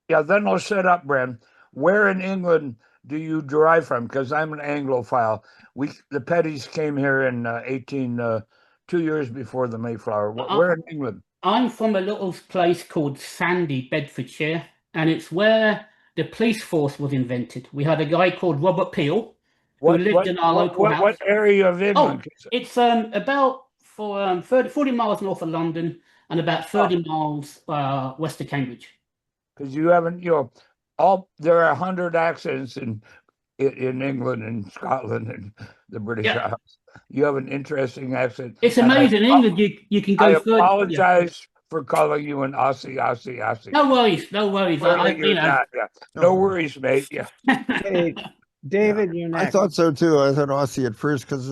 Yeah, then I'll shut up, Bren. Where in England do you derive from? Because I'm an Anglophile. The Petties came here in 2 years before the Mayflower. Where in England? I'm from a little place called Sandy, Bedfordshire, and it's where the police force was invented. We had a guy called Robert Peel who lived in our local house. What area of England? It's about 40 miles north of London and about 30 miles west of Cambridge. Because you haven't, there are 100 accents in England and Scotland and the British Isles. You have an interesting accent. It's amazing. In England, you can go I further. apologize for calling you an Aussie. No worries. No worries, mate. Yeah. Hey, David, you're next. I thought so too. I thought Aussie at first because,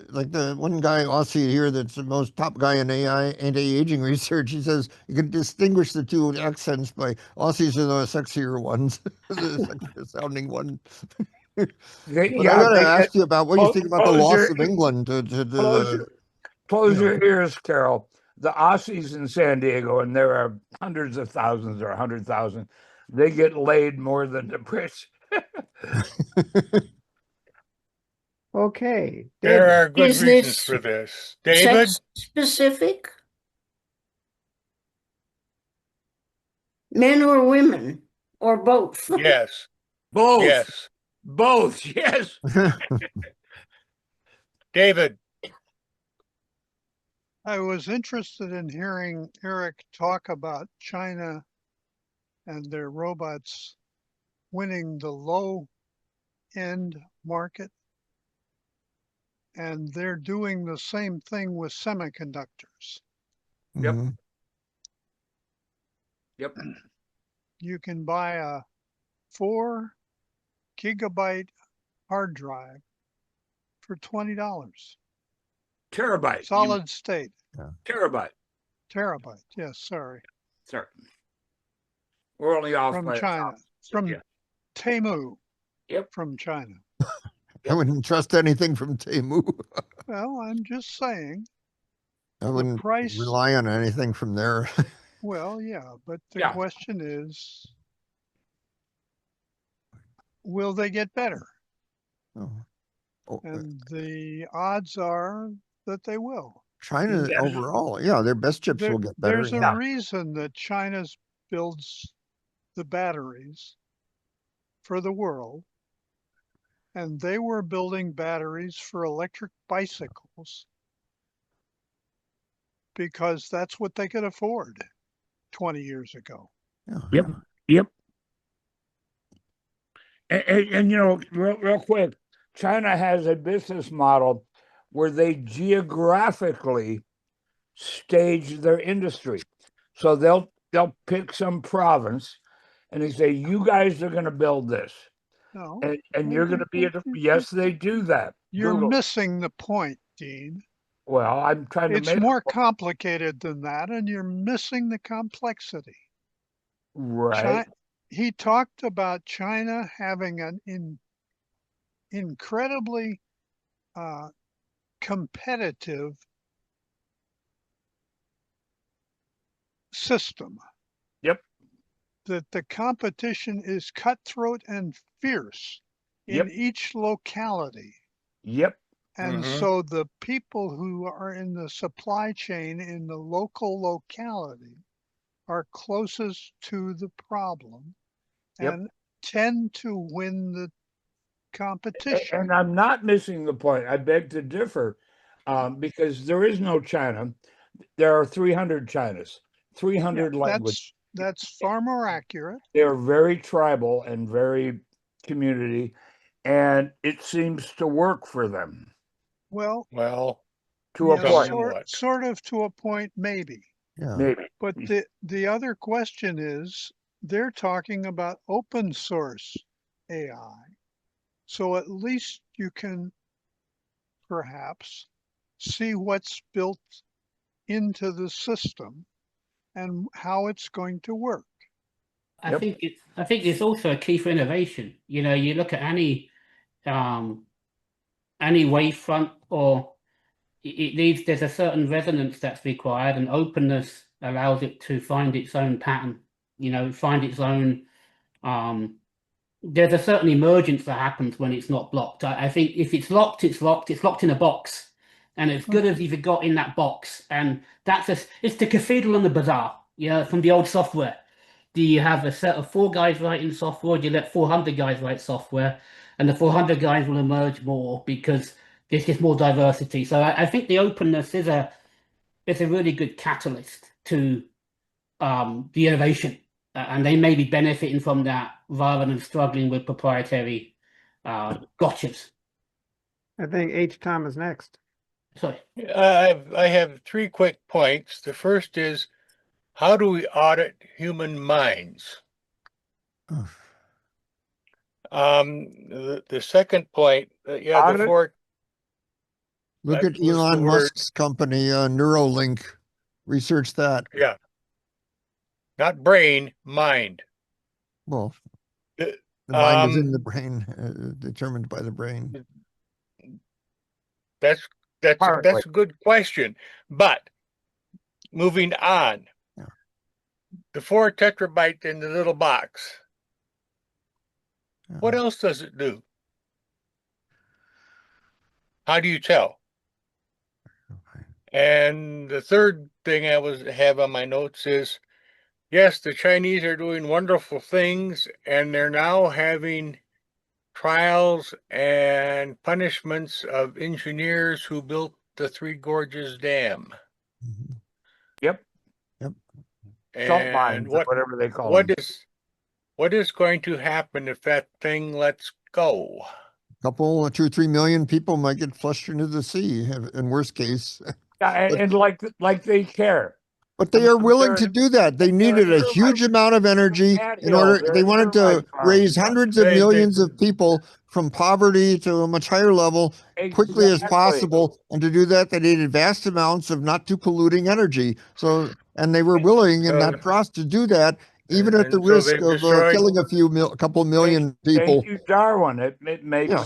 like the one guy Aussie here that's the most top guy in AI anti-aging research, he says you can distinguish the two accents by Aussies are the sexier ones, the sexier sounding one. But I gotta ask you about what you think about the loss of England Close your ears, Carol. The Aussies in San Diego, and there are hundreds of thousands or 100,000, they get laid more than the Brits. Okay. There are good Is reasons this for this. David? sex specific? Men or women? Or both? Yes. Both. Yes. Both. Yes. David? I was interested in hearing Eric talk about China and their robots winning the low-end market. And they're doing the same thing with semiconductors. Yep. Yep. You can buy a 4 gigabyte hard drive for $20. Terabyte. Solid state. Terabyte. Terabyte. Yes, sorry. Sorry. We're only off from by China. From Temu. Yep. From China. I wouldn't trust anything from Temu. Well, I'm just saying. I wouldn't rely on anything from there. Well, yeah, but the question is, will they get better? And the odds are that they will. China overall, their best chips will get better. There's a reason that China builds the batteries for the world, and they were building batteries for electric bicycles because that's what they could afford 20 years ago. Yep. And real quick, China has a business model where they geographically stage their industry. So they'll pick some province and they say, you guys are going to build this. No. And you're going to be yes, they do that. You're missing the point, Dean. Well, I'm trying to make it more complicated than that, and you're missing the complexity. Right. He talked about China having an incredibly competitive system. Yep. That the competition is cutthroat and fierce in each locality. Yep. And so the people who are in the supply chain in the local locality are closest to the problem and tend to win the competition. And I'm not missing the point. I beg to differ because there is no China. There are 300 Chinas, 300 languages. that's far more accurate. They're very tribal and very community, and it seems to work for them Well, Well, to a yes, point. somewhat. sort of to a point, maybe. Yeah. Maybe. But the other question is, they're talking about open source AI. So at least you can perhaps see what's built into the system and how it's going to work. I Yep. think it's also a key for innovation. You know, you look at any wavefront, or there's a certain resonance that's required, and openness allows it to find its own pattern, you know, find its own there's a certain emergence that happens when it's not blocked. I think if it's locked, it's locked in a box. And as good as you've got in that box, and it's the cathedral and the bazaar, from the old software. Do you have a set of 4 guys writing software? Do you let 400 guys write software? And the 400 guys will emerge more because there's just more diversity. So I think the openness is a really good catalyst to the innovation. And they may be benefiting from that rather than struggling with proprietary gotchas. I think H. Tom is next. Sorry. I have 3 quick points. The first is, how do we audit human minds? The second point, Audit? before Look that at was the Elon word. Musk's company, Neuralink. Research that. Yeah, not brain, mind. Well, The- the mind is in the brain, determined by the brain. That's Partly. a good question. But moving on, Yeah. the 4 tetrabyte in the little box. Yeah. What else does it do? How do you tell? And the third thing I have on my notes is, yes, the Chinese are doing wonderful things, and they're now having trials and punishments of engineers who built the Three Gorges Dam. Mhm. Yep. Yep. Salt And mines, or whatever they call them. what is going to happen if that thing lets go? Couple, 2 or 3 million people might get flushed into the sea, in worst case. Yeah, and like they care. But they are willing to do that. They needed a huge amount of energy in order. They wanted to raise hundreds of millions of people from poverty to a much higher level quickly as possible. And to do that, they needed vast amounts of not too polluting energy. So, and they were willing in that process to do that, even at the And so risk they've of destroyed- killing a couple million people. Thank you, Darwin. It makes Yeah.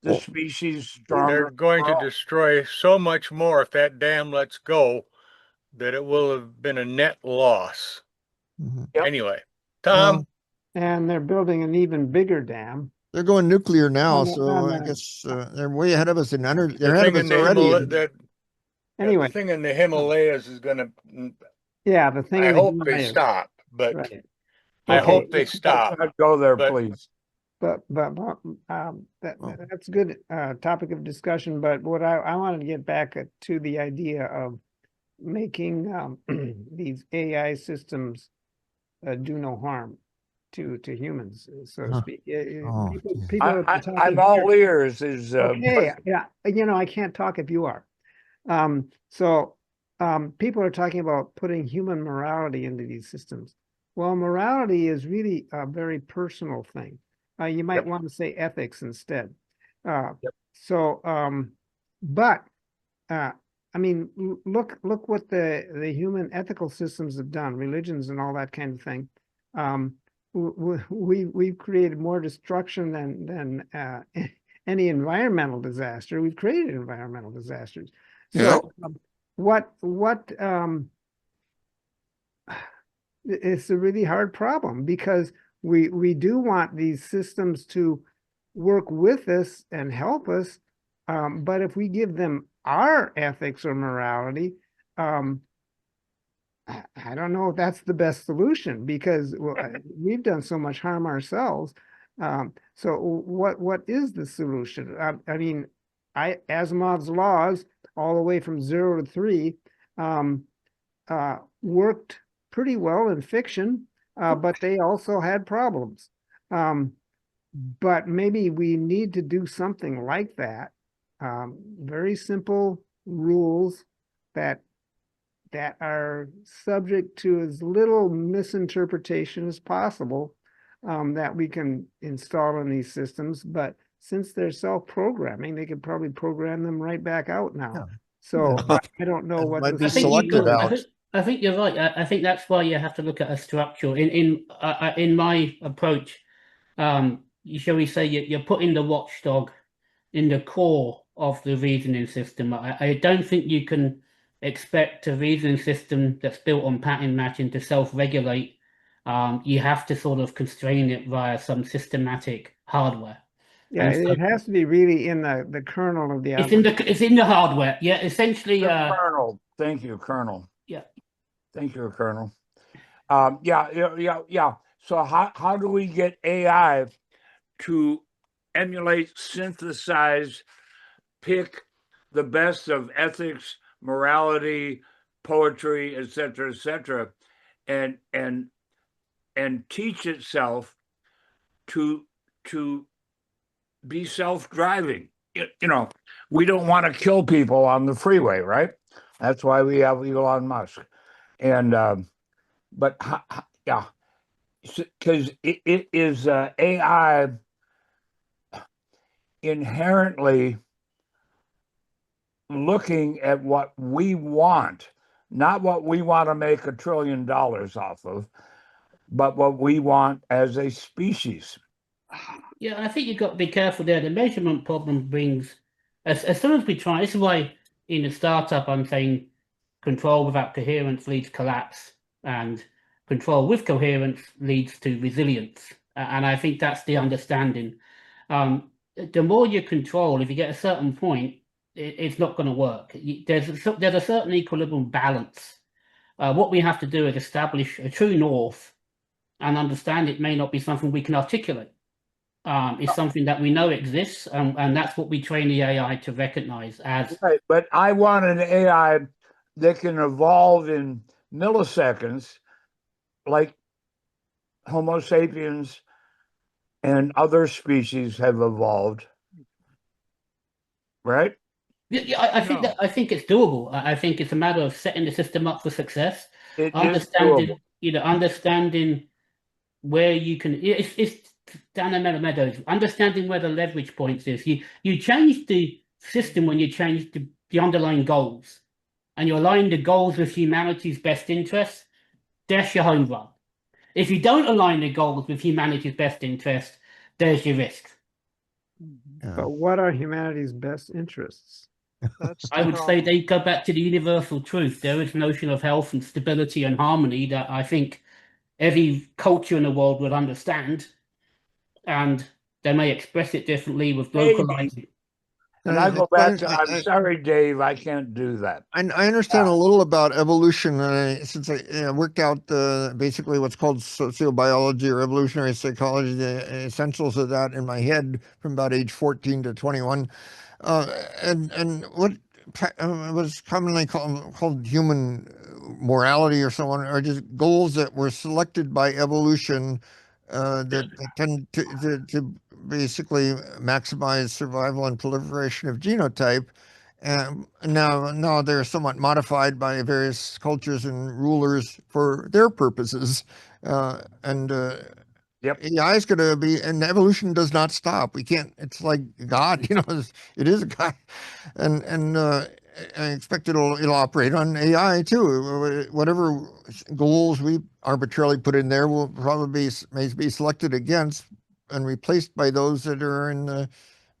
the species stronger. They're going to overall. destroy so much more if that dam lets go that it will have been a net loss. Mhm. Yep. Anyway, Tom, And they're building an even bigger dam. They're going nuclear now, On the- so on I the- guess they're way ahead of us in energy. They're the ahead of thing us in the already. Anyway, the thing in the Himalayas is going to. yeah, the thing. I in the hope they Himalayas. stop, but Right. I Okay. hope they Let's stop. not go there, But- please. But Oh. that's a good topic of discussion. But what I wanted to get back to the idea of making these AI systems do no harm to humans, so to Huh. speak. Oh, People are I'm talking all here. ears. Is Okay, yeah, I can't talk if you are. People are talking about putting human morality into these systems. Well, morality is really a very personal thing. You might want to say ethics instead. I mean, look what the human ethical systems have done, religions and all that kind of thing. We've created more destruction than any environmental disaster. We've created environmental disasters. So it's a really hard problem, because we do want these systems to work with us and help us, but if we give them our ethics or morality, I don't know if that's the best solution, because we've done so much harm ourselves. So what is the solution? I mean, Asimov's laws, all the way from 0 to 3, worked pretty well in fiction. but they also had problems. But maybe we need to do something like that. Very simple rules that are subject to as little misinterpretation as possible, that we can install in these systems. But since they're self-programming, they could probably program them right back out now. Yeah. So Yeah. I don't know And what might the be I think you selected could. out. I think you're right. I think that's why you have to look at a structure. In my approach, shall we say, you're putting the watchdog in the core of the reasoning system. I don't think you can expect a reasoning system that's built on pattern matching to self-regulate. You have to sort of constrain it via some systematic hardware. Yeah, And so it has to be really in the kernel of the it's in the hardware. Yeah, essentially. Colonel. Thank you, Colonel. Yeah. Thank you, Colonel. Yeah. So how do we get AI to emulate, synthesize, pick the best of ethics, morality, poetry, etc., and teach itself to be self-driving? We don't want to kill people on the freeway, right? That's why we have Elon Musk. And but yeah, because it is AI inherently looking at what we want, not what we want to make $1 trillion off of, but what we want as a species. Yeah, I think you've got to be careful there. The measurement problem brings, as soon as we try, this is why in a startup I'm saying control without coherence leads to collapse, and control with coherence leads to resilience. And I think that's the understanding. The more you control, if you get a certain point, it's not going to work. There's a certain equilibrium balance. What we have to do is establish a true north and understand it may not be something we can articulate. It's something that we know exists, and that's what we train the AI to recognize as. Right, but I want an AI that can evolve in milliseconds, like Homo sapiens and other species have evolved, right? Yeah, I think it's doable. I think it's a matter of setting the system up for success. It is Understanding, doable. Understanding where you can. It's down the meadows. Understanding where the leverage points is. You change the system when you change the underlying goals, and you align the goals with humanity's best interests. That's your home run. If you don't align the goals with humanity's best interest, there's your risk. Yeah. But what are humanity's best interests? That's the I would say problem. they go back to the universal truth. There is a notion of health and stability and harmony that I think every culture in the world would understand, and they may express it differently with localizing. And I go back to, I'm sorry, Dave, I can't do that. I understand a little about evolution, since I worked out basically what's called sociobiology or evolutionary psychology, the essentials of that in my head from about age 14 to 21. And what was commonly called human morality or so on, are just goals that were selected by evolution that tend to basically maximize survival and proliferation of genotype. Now they're somewhat modified by various cultures and rulers for their purposes. Yep. AI is going to be, and evolution does not stop. We can't, it's like God, it is a God. And I expect it'll operate on AI too. Whatever goals we arbitrarily put in there will probably may be selected against and replaced by those that are in the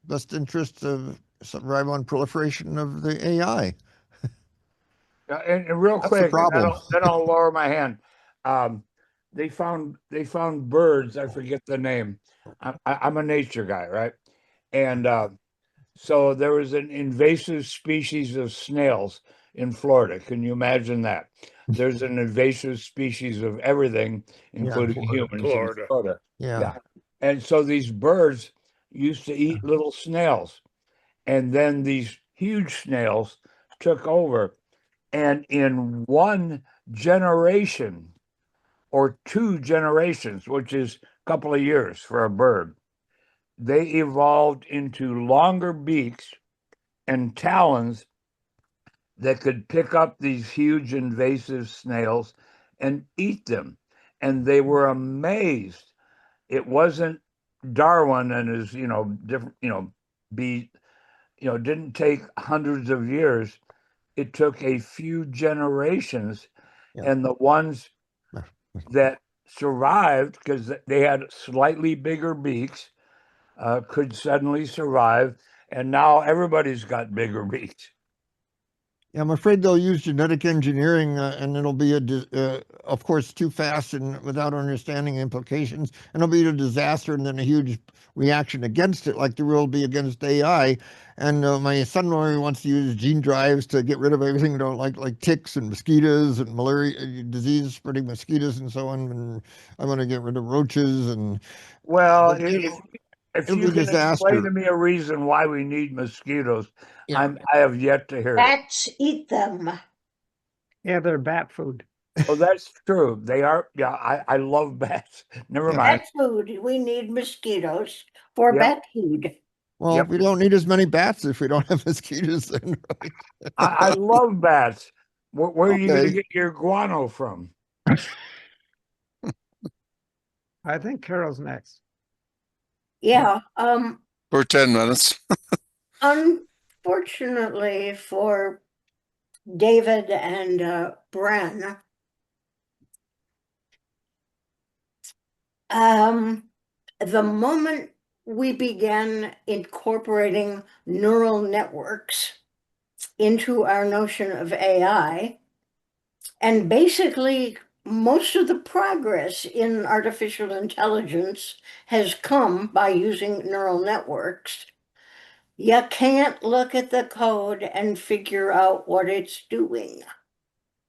best interest of survival and proliferation of the AI. And real That's quick, the problem. then I'll lower my hand. They found birds. I forget the name. I'm a nature guy, right? And so there was an invasive species of snails in Florida. Can you imagine that? There's an invasive species of everything, including humans Florida. in Florida. Yeah. And so these birds used to eat little snails. And then these huge snails took over. And in one generation, or 2 generations, which is a couple of years for a bird, they evolved into longer beaks and talons that could pick up these huge invasive snails and eat them. And they were amazed. It wasn't Darwin and his, different, didn't take hundreds of years. It took a few generations. Yeah. And the ones that survived, because they had slightly bigger beaks, could suddenly survive. And now everybody's got bigger beaks. Yeah, I'm afraid they'll use genetic engineering, and it'll be of course, too fast and without understanding the implications, and it'll be a disaster and then a huge reaction against it, like there will be against AI. And my son wants to use gene drives to get rid of everything we don't like ticks and mosquitoes and malaria, disease-spreading mosquitoes and so on. And I want to get rid of roaches and. Well, It'll if be you a can explain disaster. to me a reason why we need mosquitoes, Yeah. I have yet to hear it. Bats eat them. Yeah, they're bat food. Oh, that's true. They are. Yeah, I love bats. Never Yeah. mind. Bat food. We need mosquitoes for Yep. bat food. Well, Yep. we don't need as many bats if we don't have mosquitoes then, right? I love bats. Where are you going to Okay. get your guano from? I think Carol's next. Yeah. For 10 minutes. Unfortunately for David and Bren, the moment we began incorporating neural networks into our notion of AI, and basically most of the progress in artificial intelligence has come by using neural networks. You can't look at the code and figure out what it's doing.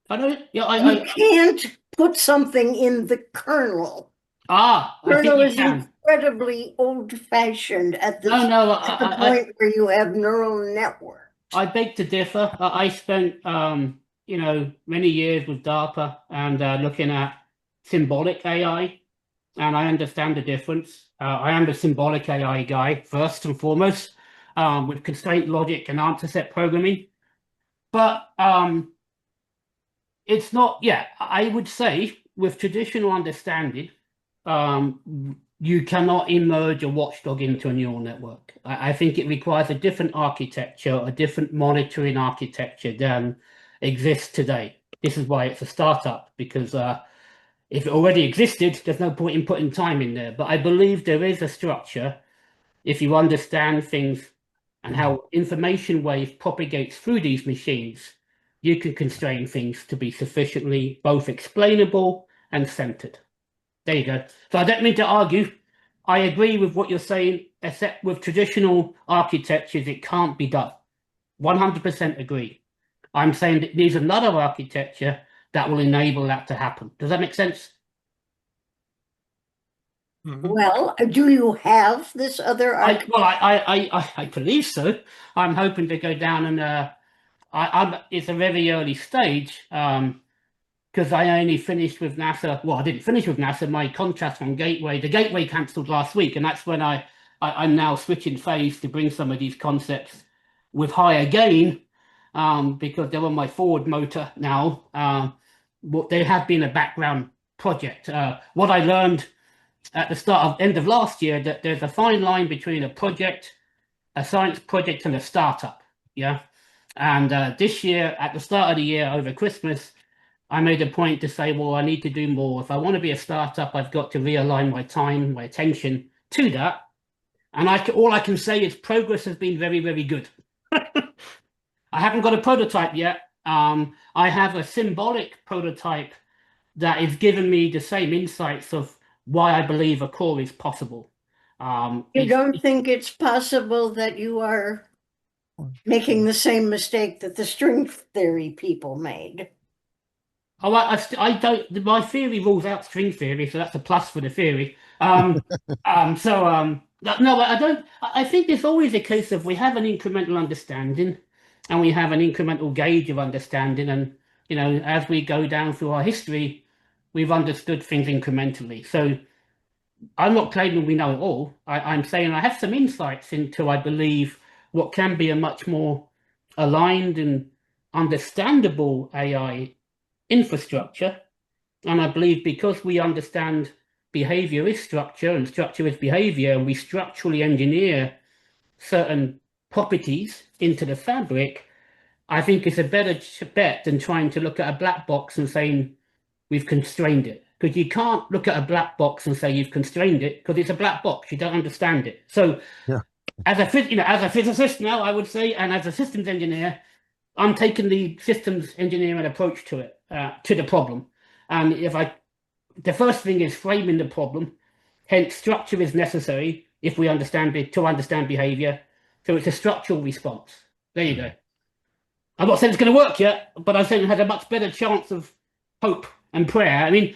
I don't. Yeah, You can't put something in the kernel. I think Kernel you is can. incredibly old-fashioned at the No, point where you have neural networks. I beg to differ. I spent, many years with DARPA and looking at symbolic AI, and I understand the difference. I am a symbolic AI guy, first and foremost, with constraint logic and answer set programming. But it's not, I would say with traditional understanding, you cannot emerge a watchdog into a neural network. I think it requires a different architecture, a different monitoring architecture than exists today. This is why it's a startup, because if it already existed, there's no point in putting time in there. But I believe there is a structure, if you understand things and how information wave propagates through these machines, you can constrain things to be sufficiently both explainable and centered. There you go. So I don't mean to argue. I agree with what you're saying, except with traditional architectures, it can't be done. 100% agree. I'm saying that there's another architecture that will enable that to happen. Does that make sense? Well, do you have this other I believe so. I'm hoping to go down and it's a very early stage. Because I only finished with NASA. Well, I didn't finish with NASA. My contract on Gateway, the Gateway cancelled last week, and that's when I'm now switching phase to bring some of these concepts with higher gain, because they're on my forward motor now. But they have been a background project. What I learned at the end of last year, that there's a fine line between a project, a science project, and a startup. Yeah, and this year, at the start of the year, over Christmas, I made a point to say, well, I need to do more. If I want to be a startup, I've got to realign my time, my attention to that. And all I can say is progress has been very, very good. I haven't got a prototype yet. I have a symbolic prototype that is giving me the same insights of why I believe a core is possible. You don't think it's possible that you are making the same mistake that the string theory people made? Oh, I don't. My theory rules out string theory, so that's a plus for the theory. No, I don't. I think there's always a case of we have an incremental understanding, and we have an incremental gauge of understanding, and as we go down through our history, we've understood things incrementally. So I'm not claiming we know it all. I'm saying I have some insights into, I believe, what can be a much more aligned and understandable AI infrastructure. And I believe because we understand behavior is structure and structure is behavior, and we structurally engineer certain properties into the fabric, I think it's a better bet than trying to look at a black box and saying we've constrained it. Because you can't look at a black box and say you've constrained it, because it's a black box. You don't understand it. So Yeah. as a physicist now, I would say, and as a systems engineer, I'm taking the systems engineering approach to it, to the problem. And the first thing is framing the problem. Hence, structure is necessary if we understand it, to understand behavior. So it's a structural response. There you go. I'm not saying it's going to work yet, but I'm saying it has a much better chance of hope and prayer. I mean,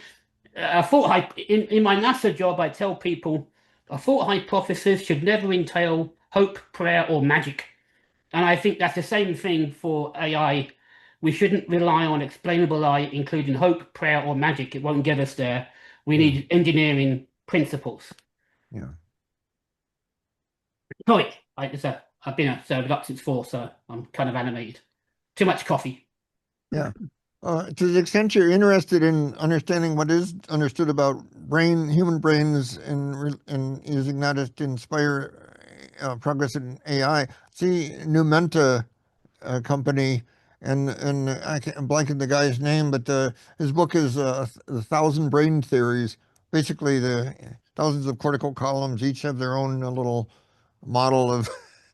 in my NASA job, I tell people a thought hypothesis should never entail hope, prayer, or magic. And I think that's the same thing for AI. We shouldn't rely on explainable AI, including hope, prayer, or magic. It won't get us there. We need engineering principles. Yeah. Sorry, I've been at Robotics since 4, so I'm kind of animated. Too much coffee. Yeah. To the extent you're interested in understanding what is understood about human brains, and using that as to inspire progress in AI, see Numenta company, and I'm blanking the guy's name, but his book is The Thousand Brain Theories. Basically, the thousands of cortical columns each have their own little model of.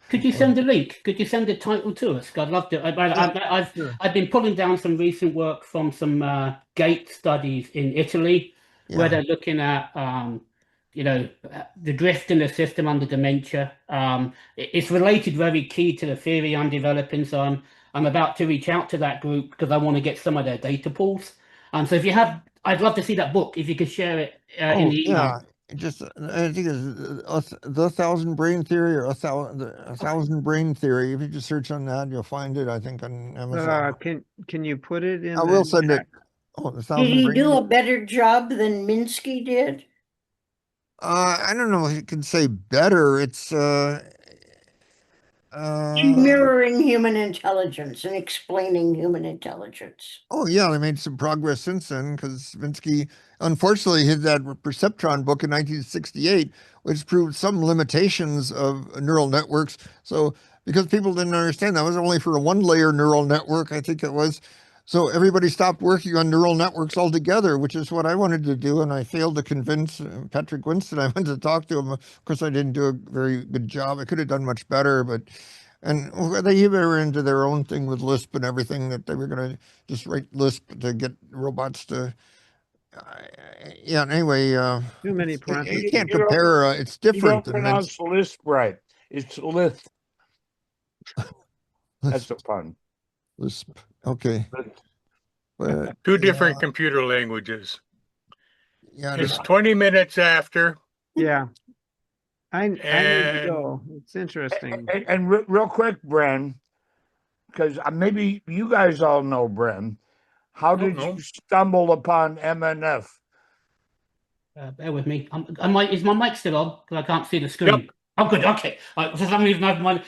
Could you send a link? Could you send the title to us? I'd love to. I've been pulling down some recent work from some gate studies in Italy, where they're looking at the drift in the system under dementia. It's related very key to the theory I'm developing. So I'm about to reach out to that group because I want to get some of their data pools. So if you have, I'd love to see that book if you could share it in the email. Yeah. I think it's The Thousand Brain Theory, or a thousand Brain Theory. If you just search on that, you'll find it, I think, on Amazon. Can you put it in? I will send it. Oh, The Did Thousand he Brain. do a better job than Minsky did? I don't know if you can say better. It's Mirroring human intelligence and explaining human intelligence. oh yeah, they made some progress since then, because Minsky unfortunately hid that perceptron book in 1968, which proved some limitations of neural networks. So because people didn't understand that was only for a one-layer neural network, I think it was. So everybody stopped working on neural networks altogether, which is what I wanted to do, and I failed to convince Patrick Winston. I went to talk to him. Of course, I didn't do a very good job. I could have done much better, but. And they were into their own thing with Lisp and everything, that they were going to just write Lisp to get robots to. Yeah. Anyway, Too many you parentheses. can't compare. It's different You don't than pronounce Lisp right. It's Lisp. That's so fun. Lisp. Okay. But, Two different computer languages. Yeah. It's 20 minutes after. Yeah. I need to And- go. It's interesting. And real quick, Bren, because maybe you guys all know Bren. How did you stumble upon MNF? Bear with me. Is my mic still on? Because I can't see the screen. Yep. Oh, good. Okay. For some reason, I've mine.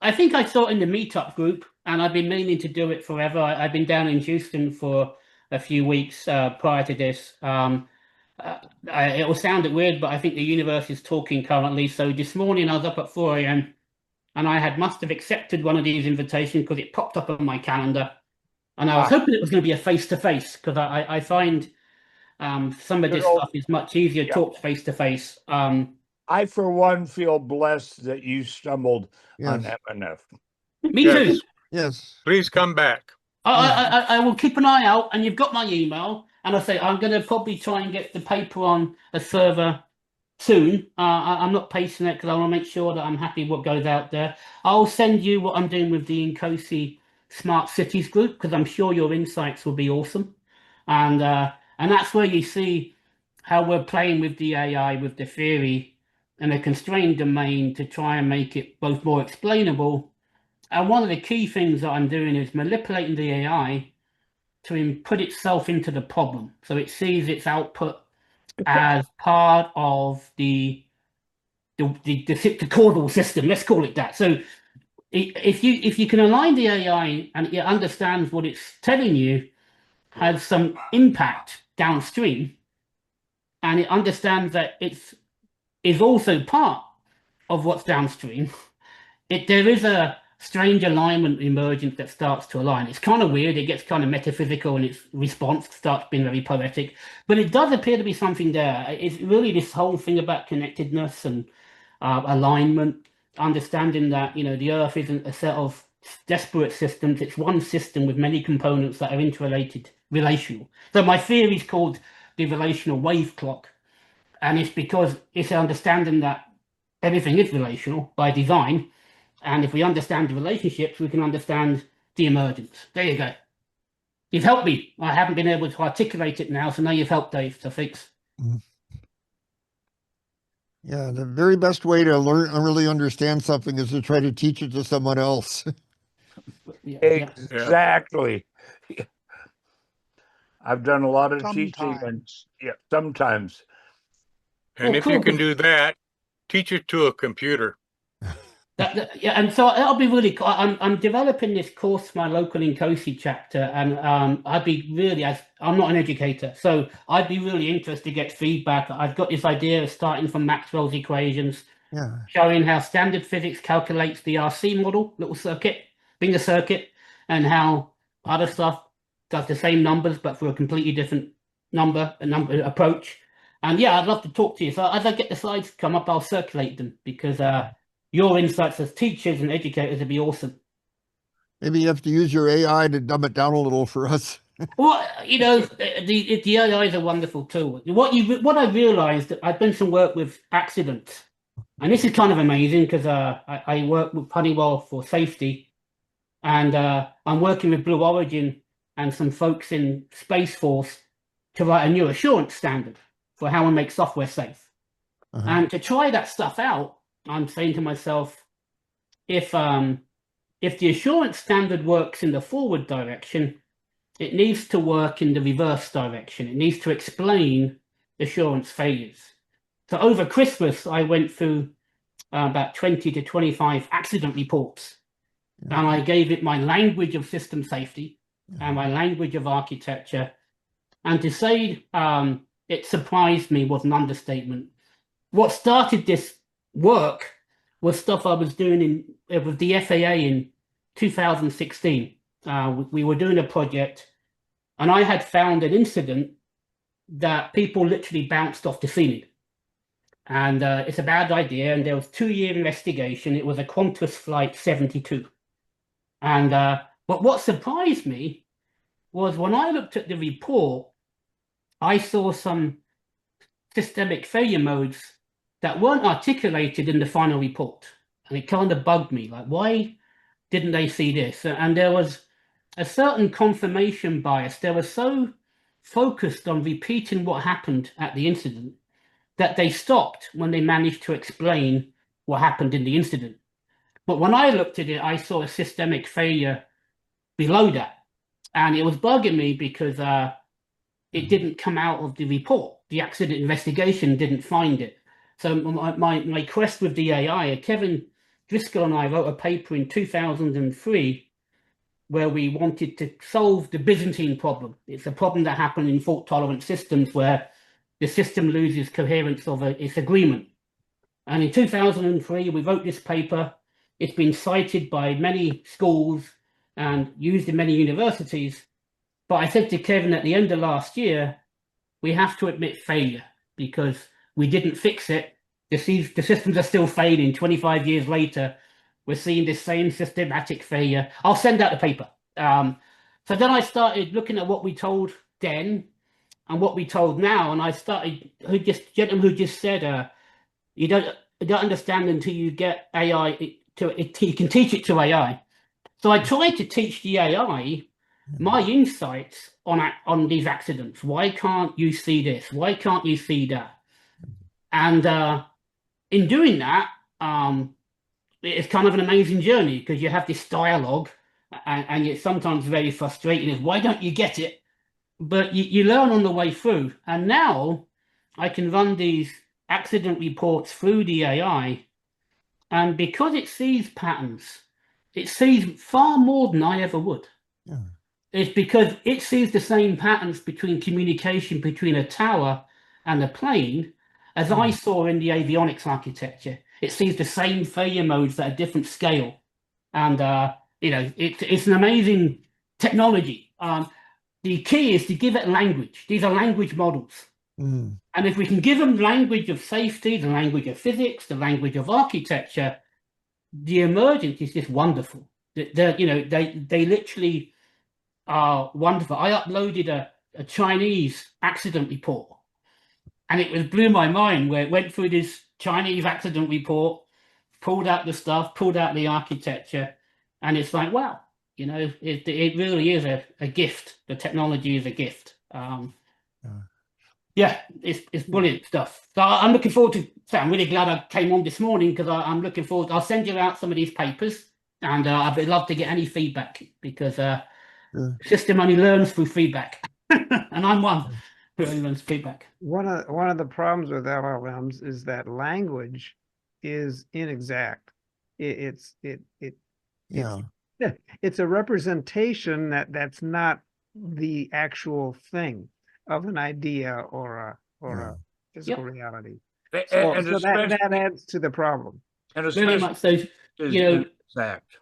I think I saw it in the meetup group, and I've been meaning to do it forever. I've been down in Houston for a few weeks prior to this. It will sound weird, but I think the universe is talking currently. So this morning I was up at 4 a.m. and I must have accepted one of these invitations because it popped up on my calendar. And I was hoping it was going to be a face-to-face, because I find some of this stuff is much easier to talk face-to-face. I, for one, feel blessed that you stumbled on MNF. Me too. Yes. Please come back. I will keep an eye out, and you've got my email. And I say I'm going to probably try and get the paper on a server soon. I'm not pacing it because I want to make sure that I'm happy what goes out there. I'll send you what I'm doing with the Nkosi Smart Cities group, because I'm sure your insights will be awesome. And that's where you see how we're playing with the AI, with the theory in a constrained domain to try and make it both more explainable. And one of the key things that I'm doing is manipulating the AI to put itself into the problem. So it sees its output as part of the causal system. Let's call it that. So if you can align the AI and it understands what it's telling you has some impact downstream, and it understands that it's is also part of what's downstream, there is a strange alignment emergence that starts to align. It's kind of weird. It gets kind of metaphysical, and its response starts being very poetic. But it does appear to be something there. It's really this whole thing about connectedness and alignment, understanding that the Earth isn't a set of disparate systems. It's one system with many components that are interrelated, relational. So my theory is called the relational wave clock, and it's because it's understanding that everything is relational by design. And if we understand the relationships, we can understand the emergence. There you go. You've helped me. I haven't been able to articulate it now, so now you've helped, Dave. So thanks. Yeah, the very best way to learn and really understand something is to try to teach it to someone else. Exactly. I've done a lot of teaching, and sometimes. And if you can do that, teach it to a computer. And so that'll be really cool. I'm developing this course for my local Nkosi chapter, and I'd be really, I'm not an educator, so I'd be really interested to get feedback. I've got this idea of starting from Maxwell's equations, showing how standard physics calculates the RC model, little circuit, being a circuit, and how other stuff does the same numbers but for a completely different number approach. And yeah, I'd love to talk to you. So as I get the slides come up, I'll circulate them, because your insights as teachers and educators would be awesome. Maybe you have to use your AI to dumb it down a little for us. Well, the AI is a wonderful tool. What I realized, I've done some work with accidents, and this is kind of amazing because I work with Honeywell for safety, and I'm working with Blue Origin and some folks in Space Force to write a new assurance standard for how we make software safe. And to try that stuff out, I'm saying to myself, if the assurance standard works in the forward direction, it needs to work in the reverse direction. It needs to explain assurance failures. So over Christmas, I went through about 20 to 25 accident reports, and I gave it my language of system safety and my language of architecture. And to say it surprised me was an understatement. What started this work was stuff I was doing with the FAA in 2016. We were doing a project, and I had found an incident that people literally bounced off the ceiling. And it's a bad idea, and there was a 2-year investigation. It was a Qantas Flight 72. And but what surprised me was when I looked at the report, I saw some systemic failure modes that weren't articulated in the final report. And it kind of bugged me, like, why didn't they see this? And there was a certain confirmation bias. They were so focused on repeating what happened at the incident that they stopped when they managed to explain what happened in the incident. But when I looked at it, I saw a systemic failure below that. And it was bugging me because it didn't come out of the report. The accident investigation didn't find it. So my quest with the AI, Kevin Driscoll and I wrote a paper in 2003 where we wanted to solve the Byzantine problem. It's a problem that happened in fault-tolerant systems where the system loses coherence of its agreement. And in 2003, we wrote this paper. It's been cited by many schools and used in many universities. But I said to Kevin at the end of last year, we have to admit failure because we didn't fix it. The systems are still failing. 25 years later, we're seeing this same systematic failure. I'll send out the paper. So then I started looking at what we told then and what we told now. And I started, gentleman who just said, you don't understand until you get AI, you can teach it to AI. So I tried to teach the AI my insights on these accidents. Why can't you see this? Why can't you see that? And in doing that, it's kind of an amazing journey because you have this dialogue and it's sometimes very frustrating. Is why don't you get it? But you learn on the way through. And now I can run these accident reports through the AI, and because it sees patterns, it sees far more than I ever would. Yeah. It's because it sees the same patterns between communication between a tower and a plane as I saw in the avionics architecture. It sees the same failure modes at a different scale. And, you know, it's an amazing technology. The key is to give it language. These are language models. Mm. And if we can give them language of safety, the language of physics, the language of architecture, the emergence is just wonderful. You know, they literally are wonderful. I uploaded a Chinese accident report, and it blew my mind, where it went through this Chinese accident report, pulled out the stuff, pulled out the architecture, and it's like, wow, you know, it really is a gift. The technology is a gift. Yeah, it's brilliant stuff. So I'm looking forward to. So I'm really glad I came on this morning, because I'm looking forward. I'll send you out some of these papers, and I'd love to get any feedback, because the system only learns through feedback, and I'm one who only learns feedback. One of the problems with LLMs is that language is inexact. It's a representation that's not the actual thing of an idea or a physical reality. So that adds to the problem. And Very much so. You know, exact.